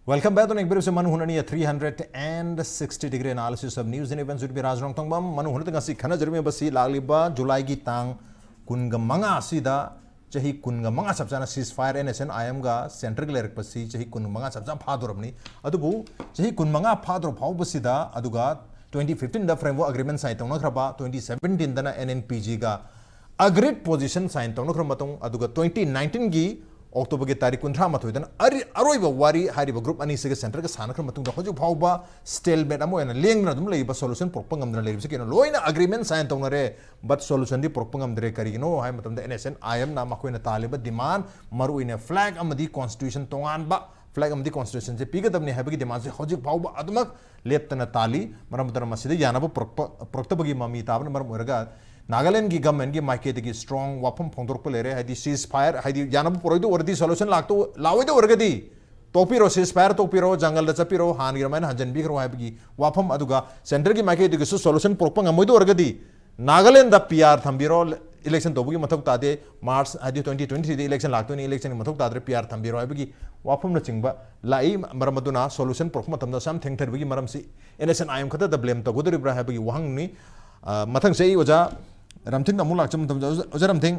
Welcome back to an exhibit of Manung Hutna 360-degree analysis of news and events with Raj Nongthombam. Manung Hutna ngasi khana jarmi basi lagliba July gi tang kunga manga sida chahi kunga manga sabjana ceasefire NSN IM ga center gi lerek basi chahi kunga manga sabjana phadorabni adubu chahi kun manga phador phau basida aduga 2015 da framework agreement sign tawna khraba 2017 dana NNPG ga agreed position sign tawna khra matong aduga 2019 gi October के तारीख 19 मथोइदन अरोइबा वारी हारिबा group अनि सेगे centre के सानखर मतुंग हजु फाउबा stalemate अमोयना लेंगना दुम लेबा solution प्रोपंगमदना लेबिसे केनो लोइना एग्रीमेंट साइन तौनरे बट सोल्यूशन दि प्रोपंगमदरे करिगिनो हाय मतमदा NSN IM ना मखोइना तालेबा डिमांड मरुइना फ्लैग अमदि कॉन्स्टिट्यूशन तोंगानबा फ्लैग अमदि कॉन्स्टिट्यूशन से पिगदबनि हाबगी डिमांड से हजु फाउबा अदमक लेप्तना ताली मरमदर मसिदे यानाबो प्रोक्तबगी ममी ताबन मरम ओरगा Nagaland की गवर्नमेंट की माइके की स्ट्रॉन्ग वाफम फोंदोरप लेरे हाइदी सीज फायर हाइदी यानब पुरोइदो वर्दी सॉल्यूशन लागतो लावइदो वर्गदी तोपिरो सीज फायर तोपिरो जंगल द चपिरो हान गिरमैन हजन बिखरो हाइबगी वाफम अदुगा सेंटर की माइके की सॉल्यूशन प्रोपंग अमोइदो वर्गदी नागालैंड द PR थंबिरो इलेक्शन तोबुगी मथक तादे मार्च हाइदी 2023 दे इलेक्शन लागतो नि इलेक्शन मथक तादरे PR थंबिरो हाइबगी वाफम न चिंगबा लाई मरमदुना सॉल्यूशन प्रोपंग मतमदा सम थेंगथरबगी मरमसी NSN IM खता द ब्लेम तगोदरिब्रा हाइबगी वहंगनि मथंग से ओजा Ramthing namu lakcham oja Ramthing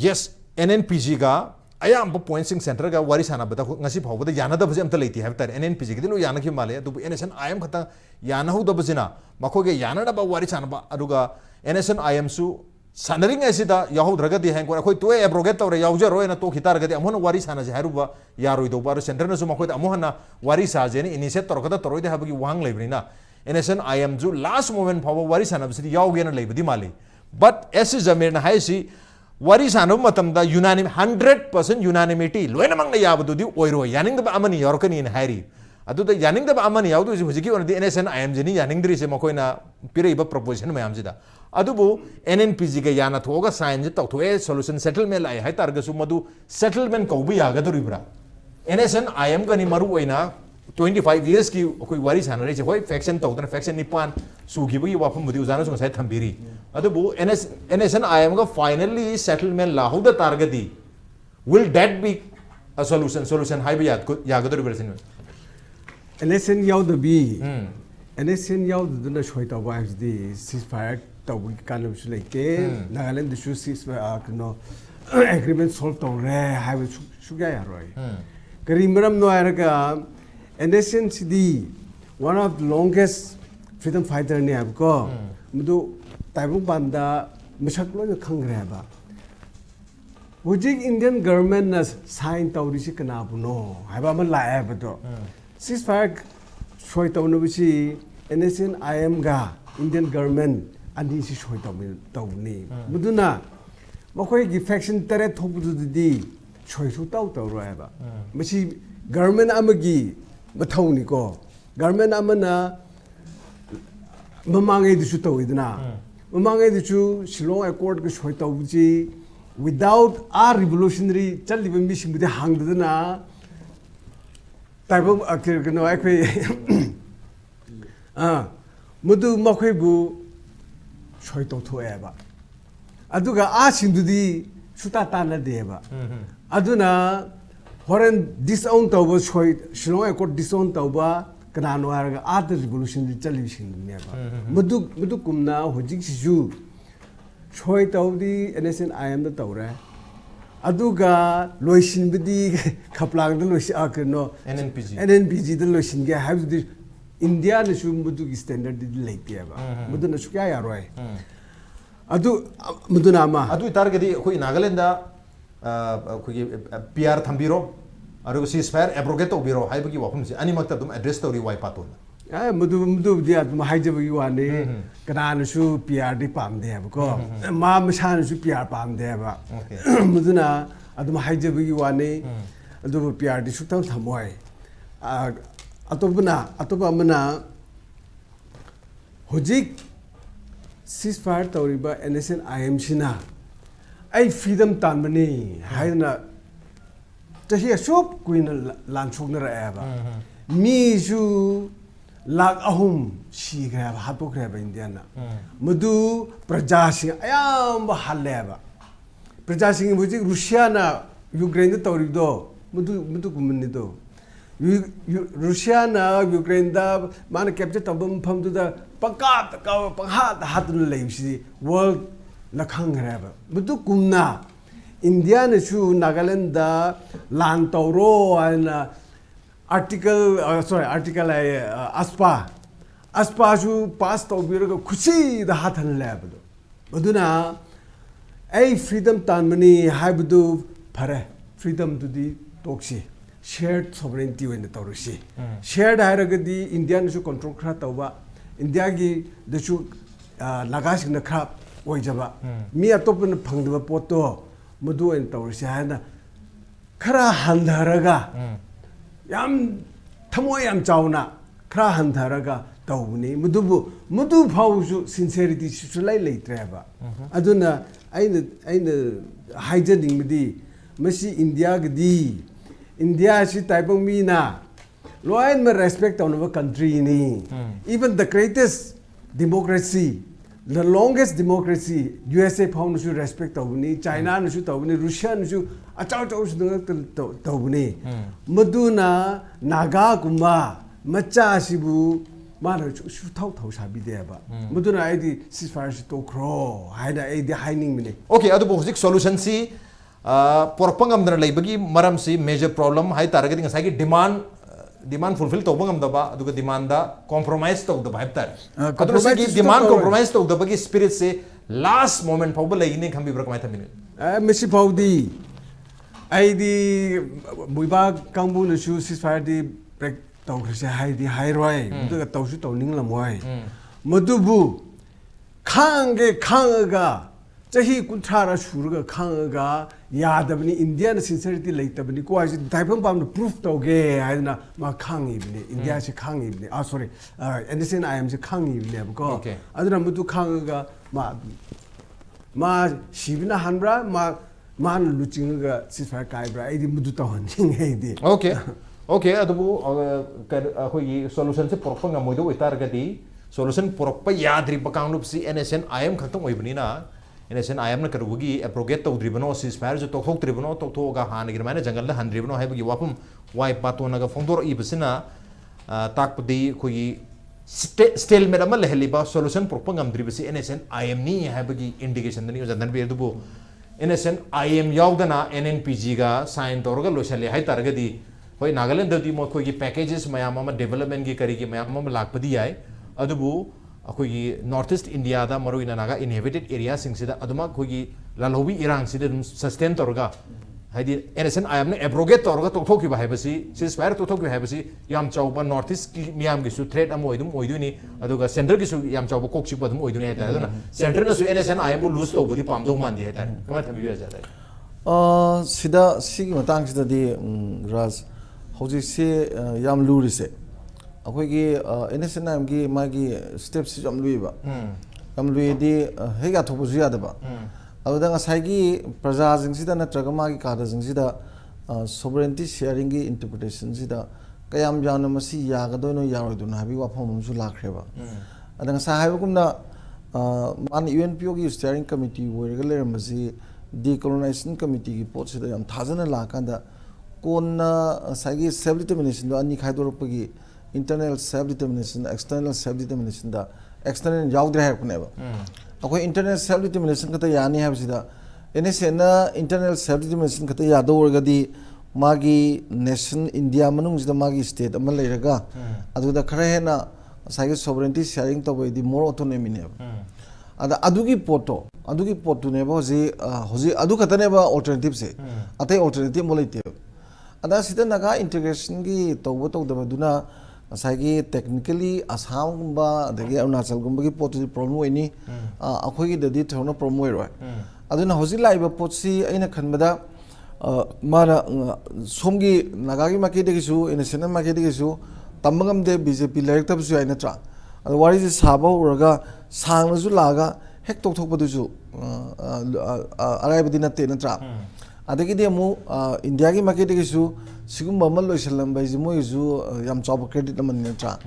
yes NNPG ga ayam point sing center ga wari sana bata ngasi phawbada yana da bje amta leiti have tar NNPG gi lu yana ki male du NSN IM khata yana hu da bjina makho ge yana da ba wari sana ba aduga NSN IM su sanaring asida yahu draga di hang ko khoi to abrogate tawre yauja ro na to khitar ga di amon wari sana je haruba yaroi do bar center na su makho da amona wari sa je ni initiate torkada toroi de habagi wang leibri na NSN IM ju last moment power wari sanabsidi yaugena leibadi mali but as is Jamir na haisi wari sanab matamda unanimity 100% unanimity loina mangna yabadu di oiro yaning da amani yorkani in hari adu da yaning da amani yaudu ji hujiki on di NSN IM jini yaning dri se makoina piraiba proposition mayam jida adubu NNPG ga yana thoga sign je tawthoe solution settlement lai hai targasu madu settlement ko bi yagaduribra NSN IM ga ni maru oina 25 years की कोई वारी साना रही है कोई faction तो उतना faction निपान सूखी भी वापस मुझे उजाना सुन साइड थम्बीरी अतो वो NSN IM का finally settlement लाहौ द targeti will that be a solution हाई भी याद याद तो रिवर्सन में NSN याद भी NSN याद तो ना शोई तो वाइफ दी ceasefire तो वो कानून से लेके नागालैंड दिशु ceasefire कनो agreement solve तो रहे हाई वो शुक्रिया यार रोई करीमरम नो आया का NSN CD one of the longest freedom fighter ने आपको मुझे ताइबुंग बांधा मशक्लों में खंग रहा है बा मुझे इंडियन गवर्नमेंट ने साइन ताऊरी से कना बुनो है बा मन लाया है बतो ceasefire शोई ताऊनो बिची NSN IM गा इंडियन गवर्नमेंट अंडी से शोई ताऊनी मुझे ना मकोई की faction तेरे थोपुदु दी शोई शो ताऊ रहा है बा मची गवर्नमेंट आमगी बथौनी को गवर्नमेंट अमना ममांगे दिसु तौइदना ममांगे दिसु शिलोंग अकॉर्ड के शोय तौजी विदाउट आ रिवोल्यूशनरी चलिबे मिसिंबुदे हांगदना ताइबो अकिर कनो आखै मुदु मखैबु शोय तौथोएबा अदुगा आ सिंदुदी सुता ताना देबा अदुना होरेन disown तौबा शोय शिलोंग अकॉर्ड disown तौबा कनानो हारगा आदर रिवोल्यूशन चलिबे सिंदुनेबा मुदु कुमना होजिक सिजु शोय तौदी NSN IM द तौरे अदुगा लोइसिनबदी खपलांग द लोइस आकनो NNPG द लोइसिनगे हाबदि इंडिया ने शु मुदु की स्टैंडर्ड दी लेते है बा मुदु न शुक्या यार वाई अदु मुदु नामा अदु इतार के दी कोई नागालैंड दा कोई पीआर थंबीरो और सीज फायर एब्रोगेट तो बिरो हाई बगी वापम से अनिमक तुम एड्रेस तो रिवाई पातोन मुदु मुदु दिया तुम हाई जब युवाने कनान शु पीआर दी पाम दे है को माँ मशान शु पीआर पाम दे है बा मुदु ना अदुम हाई जब युवाने अदु पीआर दी शुक्ता थमोय अतोपना होजिक सीज फायर तौरीबा एनएसएन आईएमसीना आई फ्रीडम तानबनी हाइना चही अशोक कुइन लानसोगनराबा मीजु लाख अहुम सीग्रेबा हातोग्रेबा इंडियाना मधु प्रजासिंग अयाम हल्लेबा प्रजासिंग होजिक रूसियाना यूक्रेन तौरीदो मधु गुमनिदो रूसिया ना यूक्रेन दा मान कैप्चर तब मफम दुदा पंकात का पंहात हात लेबसी वर्ल्ड लखंग रेबा बुदु कुमना इंडिया ने शु नागालैंड दा लान तौरो आना आर्टिकल अस्पा शु पास तौबिरगा खुशी दा हाथन लेबदो बुदुना आई फ्रीडम तानमनी हाइबदु फरे फ्रीडम दुदी तोक्सी shared sovereignty when the Taurusi. Shared Haragadi, Indian should control Kratova, India gi the shoe Nagash in the crab, Wajaba. Me a top in the Pangdava Poto, Mudu and Taurusiana. Kara Handaraga Yam Tamoyam Chauna, Kra Handaraga, Tauni, Mudu Pau sincerity Shulai Treva. Aduna, I hijacking Midi, Messi India Gadi. India is type of mina. Lo and respect on our country ni. Even the greatest democracy, the longest democracy, USA found should respect Tawni, China should Tawni, Russia should achao Tawni. Maduna, Naga Kuma, Macha Shibu, Mara should talk to Shabi Deba. Maduna ID ceasefire to crow, hide the hiding minute. Okay, other basic solution see. Porpangam dana laibagi maram si major problem hai targeting asai ki demand fulfill to bangam daba aduga demand da compromise to daba heptar aduga ki demand compromise to daba ki spirit se last moment pawba laine khambi brak mai thamine messi pawdi ai di muiba kangbu na shu ceasefire di break to khse hai di hai roi aduga to su to ning lamoi madubu khanga Jahi Kuntara Shurga Kanga Yadabni Indian sincerity later but Nicoas Taipam Pam proof to gay Ina Makang evening India Kang evening sorry anything I am the Kang evening okay Adana Mutu Kanga Ma Shivina Hanbra Man Luchinga Sifar Kaibra Edi Mudutan okay Adabu solution se propanga modo itargadi solution propa yadri bakang si NSN I am khatam oibnina NSN I am na karugi abrogate to dribano ceasefire jo tokok tribunal to ga han girmane jangal da han dribano hai bagi wapum wai patona ga fondor ibsina takpdi khoi stalemate amal lehliba solution propangam dribasi NSN I am ni hai bagi indication dani jandan be dubu NSN I am yaudana NNPG ga sign torga loisale hai targadi hoi Nagaland da di mo khoi gi packages mayam ama development gi kari gi mayam ama lakpadi ai adubu अखोगी north east India दा मरुइना Naga inhabited area सिंगसिदा अदुमा खोगी लालोबी इरांग सिदा sustain तोरगा हाइदि एनएसएन आयम ने एब्रोगेट तोरगा तोथोकी बाहायबसी सिसफायर तोथोकी बाहायबसी याम चाउबा नॉर्थ ईस्ट की मियाम गिसु थ्रेट अम ओइदुनी अदुगा सेंटर गिसु याम चाउबा कोक्सी बदम ओइदुनी हाइता अदुना सेंटर नसु एनएसएन आयम बु लूज तोबदि पामदो मानदि हाइता कमा थबियो जादा सिदा सिगी मतंग सिदा दि राज हौजि से याम लूरिसे अखोगी NSN की मागी स्टेप्स जम लुइबा जम लुइदी हेगा थोपसु यादबा अबदा ngसाइगी प्रजा जिंगसिदा नत्रगा मागी कादा जिंगसिदा सोवरेनिटी शेयरिंग की इंटरप्रिटेशन सिदा कयाम जानो मसी यागदोनो यारोदुना हाबी वाफम हमसु लाख्रेबा अदा ngसा हाइबकुमना मान UNPO की स्टीयरिंग कमिटी वरगा लेरमसी डिकोलोनाइजेशन कमिटी की पोटसिदा याम थाजना लाकांदा कोना साइगी सेल्फ डिटरमिनेशन दो अनि खाइदोरपगी internal self determination external self determination da external yaudre hai kuneba akoi internal self determination kata yani habsida NSN na internal self determination kata yado orgadi magi nation India manung jida magi state amal leiraga aduda khara hena sagi sovereignty sharing to di more autonomy ne ada adugi poto ne ba hoji adu khata ne ba alternative se atai alternative mo leite ada sida naga integration gi to da duna sagi technically Assam gumba adagi Arunachal gumba gi poto problem oini akhoi gi dadi thona problem oi roi aduna hoji laiba potsi aina khanbada mana somgi nagagi market gisu national market gisu tambangam de BJP laik tab su aina tra adu wari ji saba uraga sang su laga hek tok thok padu su arai badi na te na tra adagi de mu India gi market gisu sigum mamal loisalam bai ji moi ju yam chop credit man na tra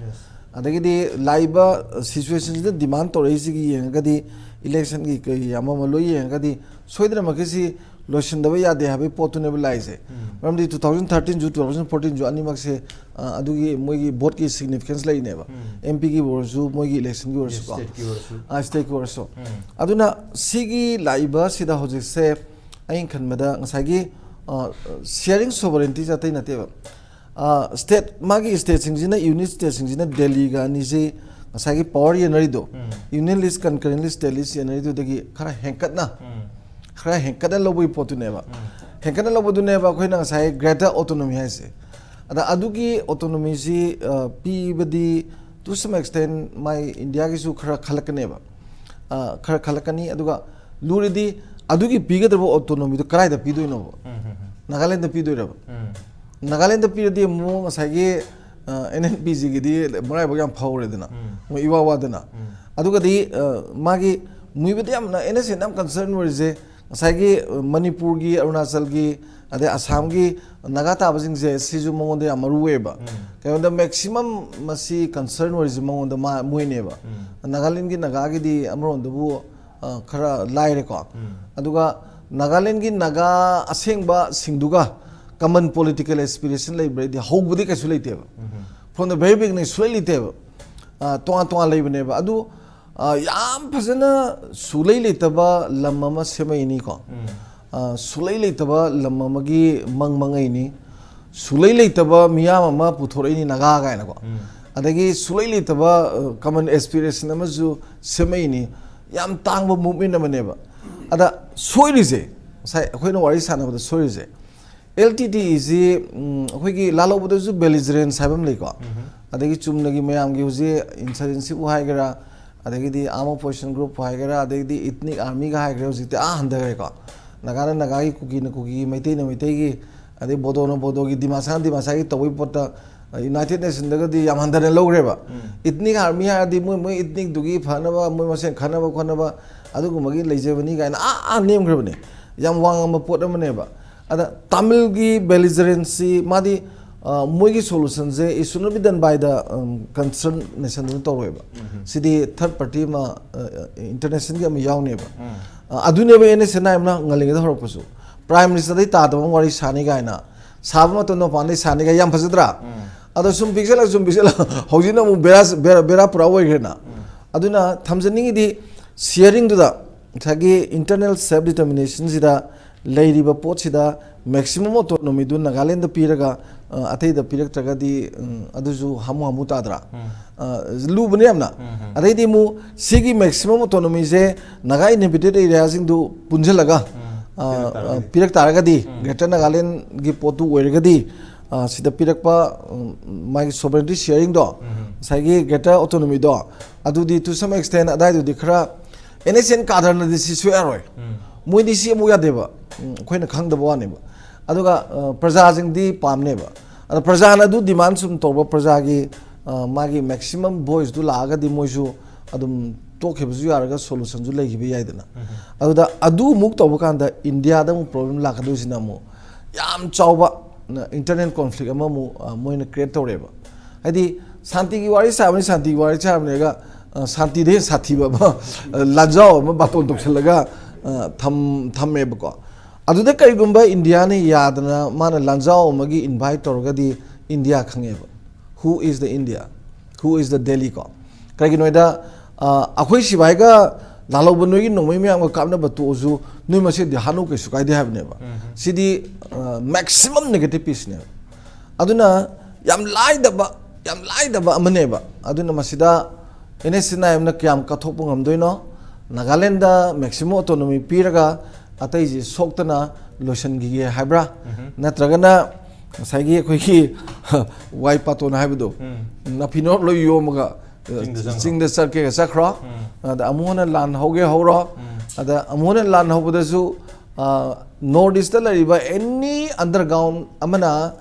adagi de laiba situations de demand to rei gi yengadi election gi yama maloi yengadi soidra makisi lotion da ya de habe potune laise ramdi 2013 ju 2014 ju ani makse adugi moigi vote ki significance lai neba MP ki borju moigi election ki borju state ki borju aduna sigi laiba sida hojik se ain khanmada ngasagi sharing sovereignty jatai nateba state magi state singjina unit state singjina Delhi ga ni se ngasagi power yenari do union list concurrent list state list yenari do dagi khara henkat na khara henkada lobui potuneba henkada lobuduneba khoina sai greater autonomy haise ada adugi autonomy si p badi to some extent my India gi su khara khalakneba khara khalakani aduga luridi adugi pigadabo autonomy to karai da pidoi no Nagaland da pidoi raba Nagaland da pidodi mo sai gi NNPG gi di marai bagam phawre dana mo iwa wa dana aduga di magi muibadi amna NSN am concern were Sagi Manipur gi Arunachal gi ade Assam gi nagata abasing je siju mongonde amaruweba kayon the maximum masi concern was mongonde ma muineba Nagaland gi nagagi di amron bu khara laire ko aduga Nagaland gi naga asengba singduga common political aspiration lai bredi hogbudi kasu leiteba from the very beginning slowly teba toa leibneba adu yam phasana sulai leitaba lamma semai ni ko sulai leitaba lamma gi mangmangai ni sulai leitaba miyam ama puthorei ni naga ga na ko adagi sulai leitaba common aspiration amazu semai ni yam tangba movement amaneba ada soirise sai khoina wari sana bada soirise LTT is khoi gi lalo bada ju belligerent sabam lei ko adagi chumnagi mayam gi huje insurgency u haigara adagidi armed opposition group haigara adagidi ethnic army ga haigara hojite handagare ko nagara nagai kuki na kuki maitai na maitai gi ade bodo gi dimasa gi tawai pota United Nations daga di yam handare logreba ethnic army ha di moi ethnic dugi phanaba moi masen khanaba adugu magi leijebani ga na name grebane yam wang ma pot amaneba ada Tamil gi belligerency madi moigi solution je is should not be done by the concerned nation to roeba sidi third party ma international ga ma yawneba adune be ene sena na ngalinga da horopasu prime minister dai ta da wari sani ga na sabma to no pande sani ga yam phasudra ado sum pixel hojina mu bera pura oi grena aduna thamjani di sharing to da thagi internal self determination sida leiriba pot sida maximum autonomy du Nagaland da piraga atai da pirak traga di aduju hamu tadra lubne amna atai di mu sigi maximum autonomy je naga inhabited areas du punjalaga pirak taraga di greater Nagaland gi potu oiraga di sida pirak pa my sovereignty sharing do sagi greater autonomy do adu di to some extent adai du dikhra NSN kadar na di sisu aroi moi di si mu ya deba khoina khangdaba wani ba aduga praja jing di pamne ba ada praja na du demand sum torba praja gi magi maximum voice du laga di moju adum tokhe bju yaraga solution ju legi bi yaidana aduda adu muk toba kanda India da mu problem la kadu sina mu yam chawba internal conflict ama mu moina create toreba adi santi gi wari sabni ga santi de sathi ba lajao ma baton tokselaga thamme ba ko aduda kaigumba India ne yadna mana lanjao magi invite torgadi India khangeba who is the India who is the Delhi ko kaigi noida akhoi sibai ga lalauba noi nomai me am kamna ba to zu noi ma se di hanu ke sukai de have neba sidi maximum negative piece ne aduna yam lai da ba amane ba aduna masida NSNI amna kyam kathok ngam doino Nagaland da maximum autonomy piraga atai ji soktana lotion gi habra natragana saigi khoi ki wai patona habdo na pinor lo yomaga sing the circuit sakra the amona lan hoge horo the amona lan hoboda su northeast la riba any underground amana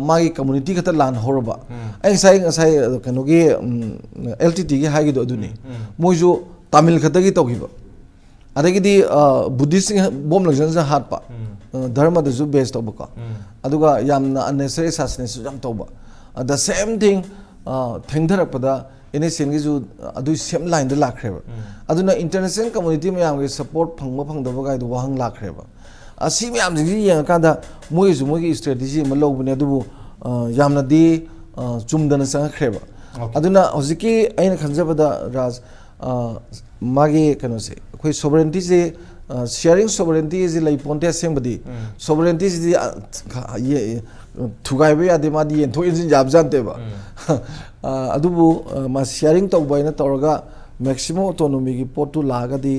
magi community kata lan horoba ai sai kanogi LTT gi hagi do aduni moju tamil khata gi togiba adagi di buddhist bom lajan sa hatpa dharma da ju based toba aduga yamna unnecessary assassination jam toba the same thing thengdarapada NSN gi ju adu same line da lakreba aduna international community mayam gi support phangma phangdaba ga du wahang lakreba asi mayam ji yang kada moi ju moi gi strategy ma lobune adubu yamna di chumdana sang kreba aduna hojiki aina khanjabada raj magi kano se koi sovereignty se sharing sovereignty is lai ponte sembadi sovereignty is ye thugai be ade ma di entho in jab jante ba adubu ma sharing to boy na torga maximum autonomy gi potu laga di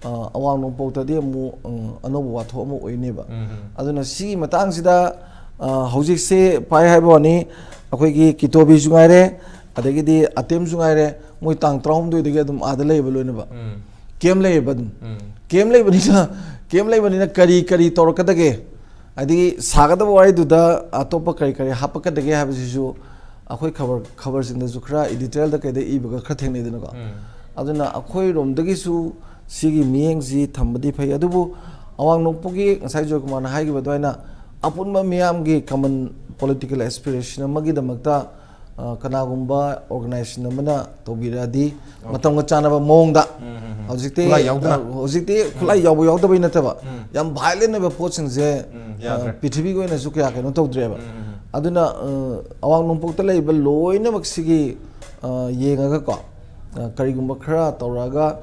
awang no pokta di mu anobu wa tho mu oine ba aduna si matang sida hojik se pai hai bo ni akoi gi kitobi jungai re adegi di atem jungai re moi tang traum doi de dum adalai baloina ba kem lei bani na kari tor kadage adi sagada wai du da atopa kari hapaka dage ha bisu akhoi khabar sin da zukra editorial da kai da ibaga kha thengni dina ko aduna akhoi rom dagi su sigi mieng ji thambadi phai adubu awang nokpogi ngasai Joykumar na haigi badwaina apunma miyam gi common political aspiration magi da makta kanagumba organization amana tobiradi matamga chanaba mongda hojikte khulai yabu yawda bai nataba yam violent ba poching je pithibhi go na sukya ke no tawdreba aduna awang nompok ta lei ba loina maksigi yenga ga ko karigumba khara tawraga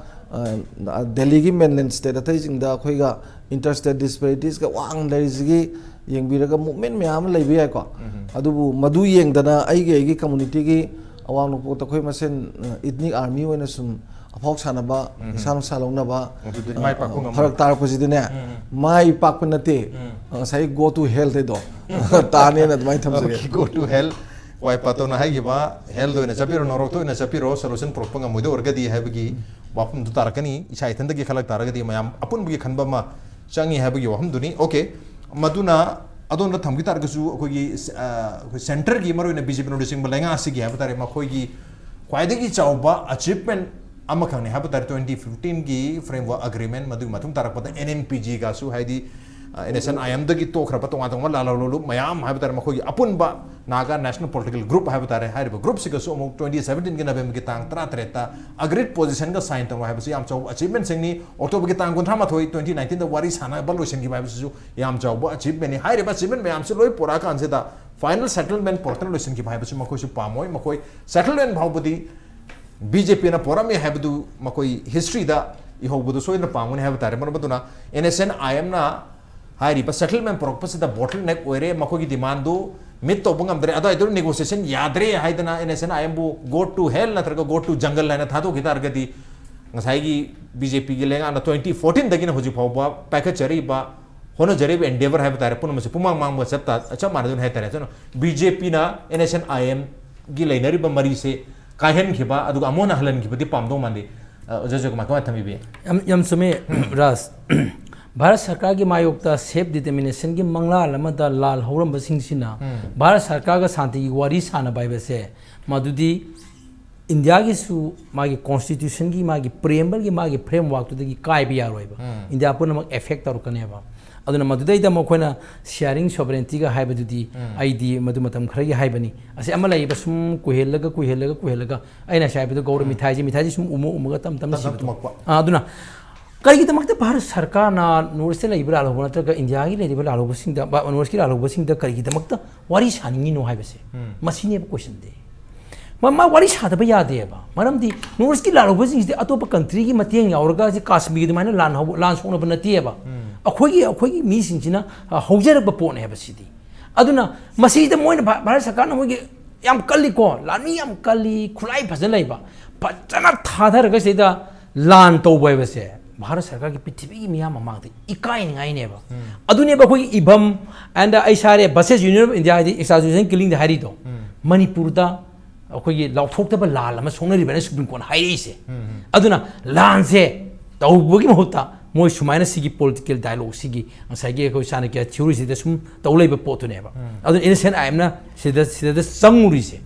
Delhi gi mainland state atai jingda khoiga interstate disparities ga wang lerizigi yengbiraga movement myam leibi ai ko adubu madu yengdana aigi community gi awang no pokta khoi masen ethnic army oina sum aphok sanaba isang salongnaba farak tar pojidine mai pakpanate sai go to hell te do tane na mai thamsage go to hell wai patona hai ba hell do na chapiro norok to na chapiro solution propanga mudo orgadi habgi wapum du tarakani isai thandagi khalak taragadi mayam apun bugi khanba ma changi habgi wahum duni okay maduna adon na thamgi targasu akogi center gi maro na BJP noticing balenga asigi habtare makogi khwaidagi chawba achievement amakhangni habtare 2015 gi framework agreement madu mathum tarakpata NNPG ga su haidi NSN IM dagi tokhrapa tonga tonga lalolu mayam habtare makogi apunba naga national political group habtare hariba group siga su 2017 gi November gi tang 33 agreed position ga sign tong habsi yam chaw achievement singni October gi tang 2019 da wari sana ballotion gi habsi su yam chaw ba achievement ni hariba achievement mayam su loi pura kan se da final settlement portal lotion gi habsi makoi su pamoi makoi settlement bhaubudi BJP na porami habdu makoi history da ihogbudu so ina pamuni habtare manbaduna NSN IM na hariba settlement porpose da bottleneck oire makoi gi demand do mit to bangam dre ado idur negotiation yadre haidana NSN IM bu go to hell na traga go to jungle na thado gitar gadi ngasai gi BJP gi lenga na 2014 dagina hoji phawba package chari ba hono jare endeavor have tare pun mase pumang mang chapta acha maradun hai tare chano BJP na NSN IM gi lainari ba mari se kahen khiba adu amona halan khiba di pamdo mandi Joykumar ko thami be yam sume ras Bharat सरकार की मायोक्ता safe determination की Mangla lambda लाल हौरम बसिंगसिना भारत सरकार का शांति की वारी साना बाइबसे मदुदी India की सु मागी कॉन्स्टिट्यूशन की मागी प्रेमबल की मागी फ्रेमवर्क तुदगी काय भी यारोइबा इंडिया पुनमक इफेक्ट तौरकनेबा अदुना मदुदैदा मखोना शेयरिंग सोवरेंटी का हाइबदुदी आईडी मदु मतम खरगी हाइबनी असे अमा लैबा सुम कुहेलगा अइना साइबदु गौर मिठाई सुम उमगा तम सिबदु अदुना करीगिदमक्ता भारत सरकार ना नॉर्थ से लाइब्रा लालहोब नत्रगा इंडिया की लाइब्रा लालहोबसिंगदा नॉर्थ की लालहोबसिंगदा करीगिदमक्ता वारी सानिंगी नो हाइबसे मसिने क्वेश्चन दे मा वारी सादब यादेबा मरमदी नॉर्थ की लालौबसिंग अतोप कंट्री की मतेंग यावरगा से काश्मीर दुमाइना लान सोनब नतेबा अखोगी मीसिंगसिना हौजरब पोने हेबसिदी अदुना मसीद मोइन भारत सरकार न मोगी याम कल्ली को लानी याम कल्ली खुलाई फजन लैबा फजना थादरगा सेदा लान तौबैबसे भारत सरकार की पृथ्वी की मियाम ममांगदे इकाइनिंगाइनेबा अदुनेबा खोगी इबम एंड आइसारे बसेस यूनियन ऑफ इंडिया दी एक्सट्राजूशन किलिंग द हारिदो मणिपुर दा अखोगी लाउथोक्तबा लाल अमा सोंगरिबने सुप्रीम कोर्ट हाइरिसे अदुना लान से तौबगी महुता मोय सुमाइना सिगी पॉलिटिकल डायलॉग सिगी अंसाइगे अखोई चाणक्य थ्योरी सिदा सुम तौलेबा पोतुनेबा अदुन इनसेंट आइमना सिदा संगुरिसे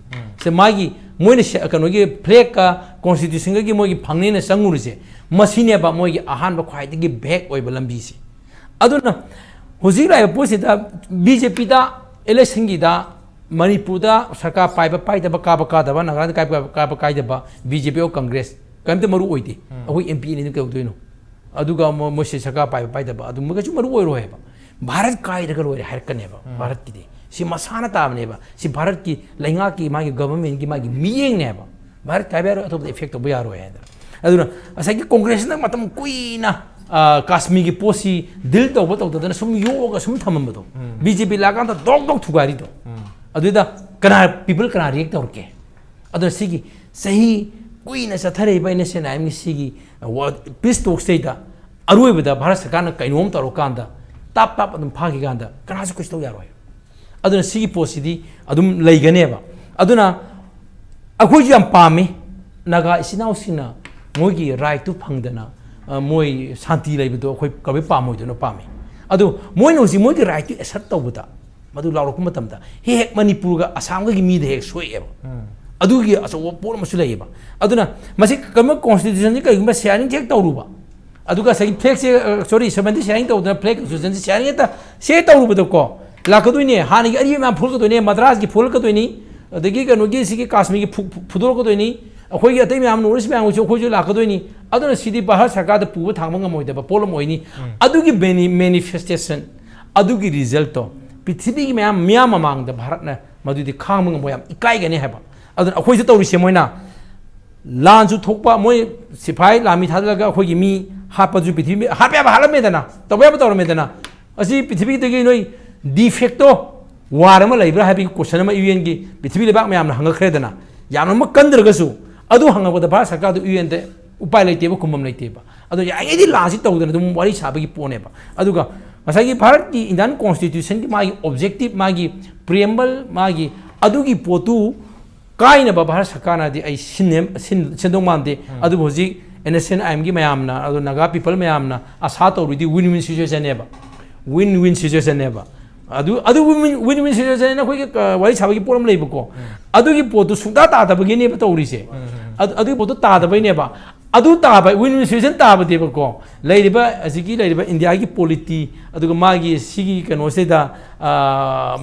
से मागी मोइने कनोगी फ्लैग का कॉन्स्टिट्यूशन की मोगी फंगनेने संगुरिसे मसीनेबा मोगी अहानबा ख्वाइदगी बैक ओइबा लंबीसे अदुना हुजिक लाइबा पोसिदा बीजेपी दा इलेक्शन गी दा मणिपुर दा सरकार पाइदबा कादबा नागालैंड कादबा बीजेपी और कांग्रेस कमते मरु ओइदे अखोई एमपी ने कौदोइनो अदुगा मोसे सरकार पाइदबा अदुमगसु मरु ओइरोहेबा भारत कायदगा लोरे हरकनेबा भारत की सि मसाना ताबनेबा सि भारत की लैंगा की मागी गवर्नमेंट की मागी मियेंगनेबा भारत कायबारो अतोब इफेक्ट तो यारो है अदुना असागी कांग्रेस ना मतम कुइना काश्मीर की पोसी दिल तौदना सुम योगा सुम थमबदो बीजेपी लागान दog थुगारी दो अदुदा कना पीपल कना रिएक्ट तौरके अदुना सिगी सही कुइना चथरेबा इनेशन आइम सिगी पीस टॉक स्टेटा अरुइबदा भारत सरकार ना कैनोम तौरकांदा ताप अदुम फागी गांदा कनासु कुछ तो यारो अदुना सिगी पोसिदी अदुम लैगनेबा अदुना अखोई याम पामे नागा इसिनाउसिना मोगी राइट टू फंगदना मोई शांति लैबदो अखोई कबे पामोइदनो पामे अदु मोइन होसि मोगी राइट टू एसर्ट तौबदा मधु लाउरक मतमदा हेक मणिपुर गा असम गा मीद हेक सोएबा अदुगी असो पोर मसु लैबा अदुना मसि कम कॉन्स्टिट्यूशन का गुम शेयरिंग चेक तौरुबा अदुगा सही फ्लैग से सॉरी 70 शेयरिंग तौदना फ्लैग कॉन्स्टिट्यूशन शेयरिंग ता से तौरुबदो को लाकदोइने हानि गी अरि मा फुलकदोइने मद्रास की फुलकदोइनी अदगी कनोगी सिगी काश्मीर की फुदोरकदोइनी अखोई अतै म्याम नॉर्थ म्याम जो अखोई लाकदोइनी अदुना सिदी भारत सरकार द पुब थांग मंगमोइदबा पोलम ओइनी अदुगी मैनिफेस्टेशन अदुगी रिजल्ट तो पृथ्वी की म्याम ममांग भारत ने मधुदी खांग मंगमो याम इकाइगने हैबा अदुना अखोई से तौरिसे मोइना लानसु थोकपा मोय सिपाही लामी थादलगा अखोई मी हापजु पृथ्वी हापयाबा हालमेदना तबयाबा तौरमेदना असि पृथ्वी दगी नोई डिफेक्टो वार अमा लैब्रा हाबि क्वेश्चन अमा यूएन की पृथ्वी लेबाक म्याम हंगखरेदना याम कंद्रगसु अदु हंगबदा भारत सरकार दु यूएन दे उपाय लेतेबा कुमम लेतेबा अदु याइदी लासि तौदना दुम वारी साबगी पोनेबा अदुगा मसागी भारत की इंडियन कॉन्स्टिट्यूशन की मागी ऑब्जेक्टिव मागी प्रियम्बल मागी अदुगी पोतु काइनबा भारत सरकार ना दि आई सिंदों मानदे अदु होजी एनएसएन आईएम की मयामना अदु नागा पीपल मयामना आशा तौरुदी विन विन सिचुएशन नेबा विन विन सिचुएशन नेबा अदु विन विन सिचुएशन ना कोई वारी साबगी पोरम लेबको अदुगी पोतु सुदा तादबगी नेबा तौरिसे अदुगी पोतु तादबैनेबा अदु ताब विन विन सिचुएशन ताबदेबको लैरिबा अजिगी लैरिबा इंडिया की पॉलिटी अदुगा मागी सिगी कनोसेदा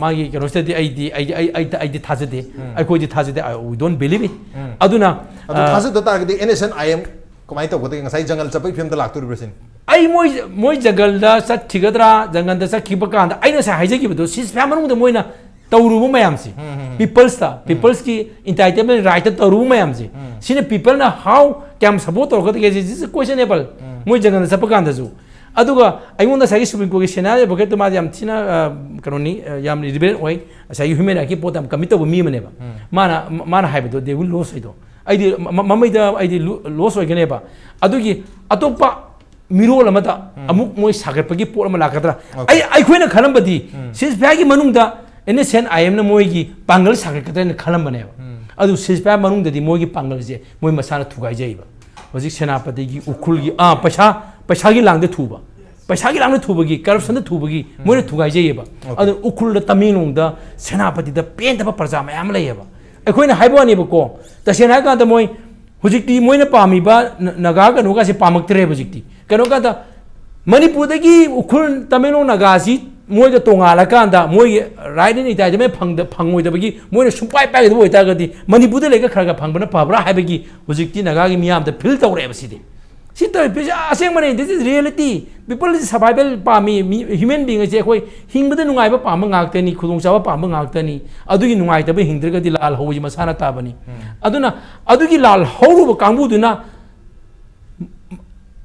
मागी कनोसेदी आईदी थाजदे आइकोदी थाजदे वी डोंट बिलीव इट अदुना थाजद तारगदि एनएसएन आईएम कमाई तौबदे ngasai jangal chapai film da lakturibresin आई मोय जंगल दा सथिगद्रा जंगल दा सखिबा कांदा आइना सा हाइजगिबदो सिस फैमनु द मोइना तौरुबो मयामसी पीपल्स की इंटाइटलमेंट राइट तौरुबो मयामसी सिने पीपल ना हाउ कैम सपोर्ट तौरगद के दिस क्वेश्चनेबल मोय जंगल दा सपकांदा जु अदुगा आइमोंदा सागी सुप्रीम कोर्ट के सेना बके तो मा याम थिना कनोनी याम रिबेल ओय सागी ह्यूमन राइट की पोतम कमिट तब मी मनेबा माना हाइबदो दे विल लॉस होइदो आइदी ममैदा आइदी लॉस होइगनेबा अदुगी अतोपा मिरोल अमदा अमुक मोय सागरपगी पोर अमा लाकद्रा आई खोइना खलमबदी सिसफागी मनुंगदा एनएसएन आईएम न मोयगी पांगल सागरकतन खलमबनेबा अदु सिसफा मनुंगददी मोयगी पांगल जे मोय मसाना थुगाइजैबा होजिक सेनापतिगी उखुलगी पैसागी लांगदे थुबा पैसागी लांगदे थुबगी करप्शन दे थुबगी मोय थुगाइजैबा अदु उखुल द तमिंगलोंगदा सेनापति द पेंदबा प्रजा मयाम लैयबा अखोइना हाइबोनीबको तसेना कांदा मोय हुजिकती मोयना पामीबा नगा कनोगा से पामक्तरे हुजिकती कनोगा द मणिपुरदगी उखुल तमिंगलों नगासी मोय तोंगाला कांदा मोय राइट इन इटाइज में फंगोइदबगी मोय सुपाई पाइदबो होइतागदी मणिपुरद लेगा खरगा फंगबना पाबरा हाइबगी हुजिकती नगागी मियाम द फिल तौरेबसिदि si to aseng mane this is reality people is survival pa mi human being je khoi hing bada nungai ba pa ma ngak te ni khudong cha ba pa ma ngak te ni adu gi nungai ta ba hing dra ga di lal ho ji masana ta bani aduna adu gi lal ho ru ba kangbu du na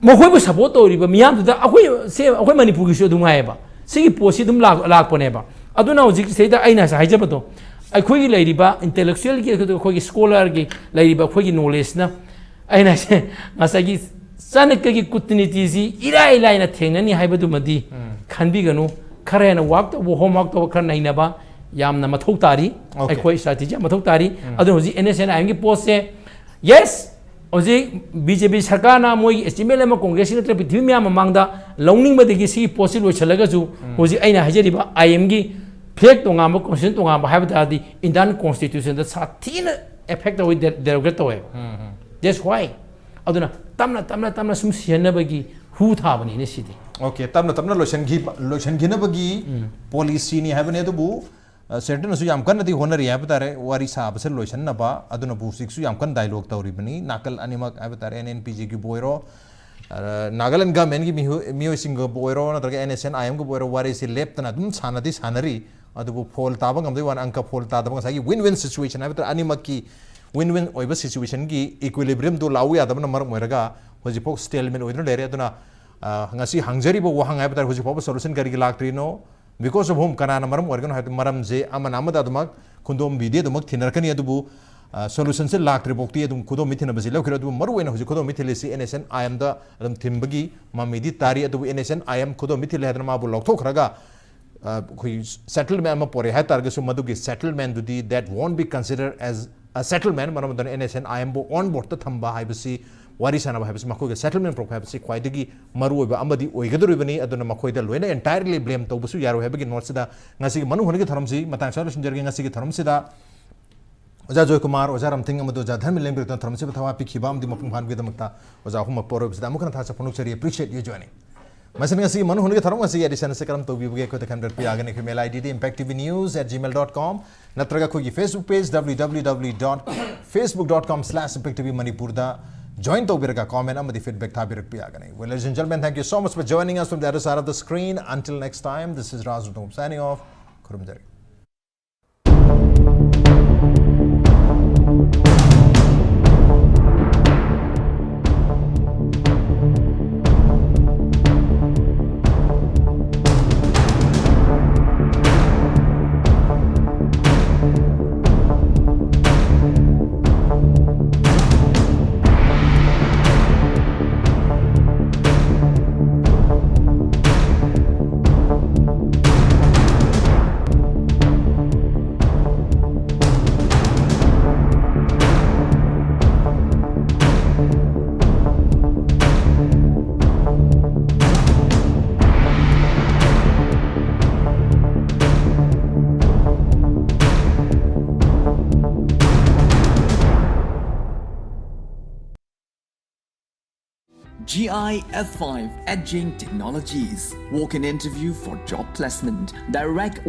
mo khoi ba support to ri ba miyam du da akhoi manipur gi shu du ngai ba si po si dum lak pone ba aduna hojik sei da aina sa haija ba to akhoi gi lai ri ba intellectual gi khoi gi scholar gi lai ri ba khoi gi knowledge na aina se ngasa gi sanaka gi kutniti si irai na thengnani haibadu madi khanbi ganu khare na work to homework to khar naina ba yamna mathau tari akhoi strategy mathau tari adu hoji NSN ayang gi post se yes hoji BJP sarkar na moi estimate ma congress ni tra pithimi ma mangda longning madi gi si post lo chalaga ju hoji aina hajari ba IM gi fake to ngam constitution to ngam haibada di Indian constitution da sathina effect with derogate to that's why aduna tamna sum siana bagi hu tha bani ne sidi okay tamna lotion gi na bagi policy ni have ne to bu certain su yam kan di honari have tare wari sa ba lotion na ba aduna bu sik su yam kan dialogue tawri bani nakal animak have tare NNPG gi boiro Nagaland government gi miho sing boiro na targa NSN IM gi boiro wari si lep na dum sanari adu bu phol tabang am de wan anka phol tabang sa gi win-win situation have tare animak ki win-win oiba situation gi equilibrium do lawi adamna mar moiraga hoji pok stalemate oidno lere aduna ngasi hangjari bo wahang ai batar hoji pok solution gari gi laktri no because of whom kana na maram organ hat maram je amana amada adumak khundom video adumak thinarkani adubu solution se laktri bokti adum khudom mithina basi laukira adu maru wena hoji khudom mithilesi NSN IM da adum thimbagi mamidi tari adu NSN IM khudom mithile hadna ma bu lokthokraga settlement ma pore hai targa su madugi settlement dudi that won't be considered as a settlement manam dan NSN IM bo on board ta thamba haibasi wari sana ba haibasi makoi settlement pro haibasi kwaidagi maru oiba amadi oigadori bani aduna makoi da loina entirely blame to busu yaro haibagi north sida ngasi gi manu hongi tharam si matang solution jergi ngasi gi tharam sida oja Joykumar oja Ramthing amadu oja Dhanabir Laishram tharam si thawa pikhiba amdi mapung bhan gi damakta oja hum poro sida mukana tha sa ponuk chari appreciate you joining Masin ngasi manu hongi tharam ngasi edition se karam to bibuge ko takhan pi agane ko mail id impactvnews@gmail.com natraga ko gi Facebook page www.facebook.com/impactvmanipur da join to birga comment amadi feedback tha birak pi agane well ladies and gentlemen thank you so much for joining us from the other side of the screen until next time this is Raj Nongthombam signing off Kurumjari GIF5 Edging Technologies. Walk-in interview for job placement. Direct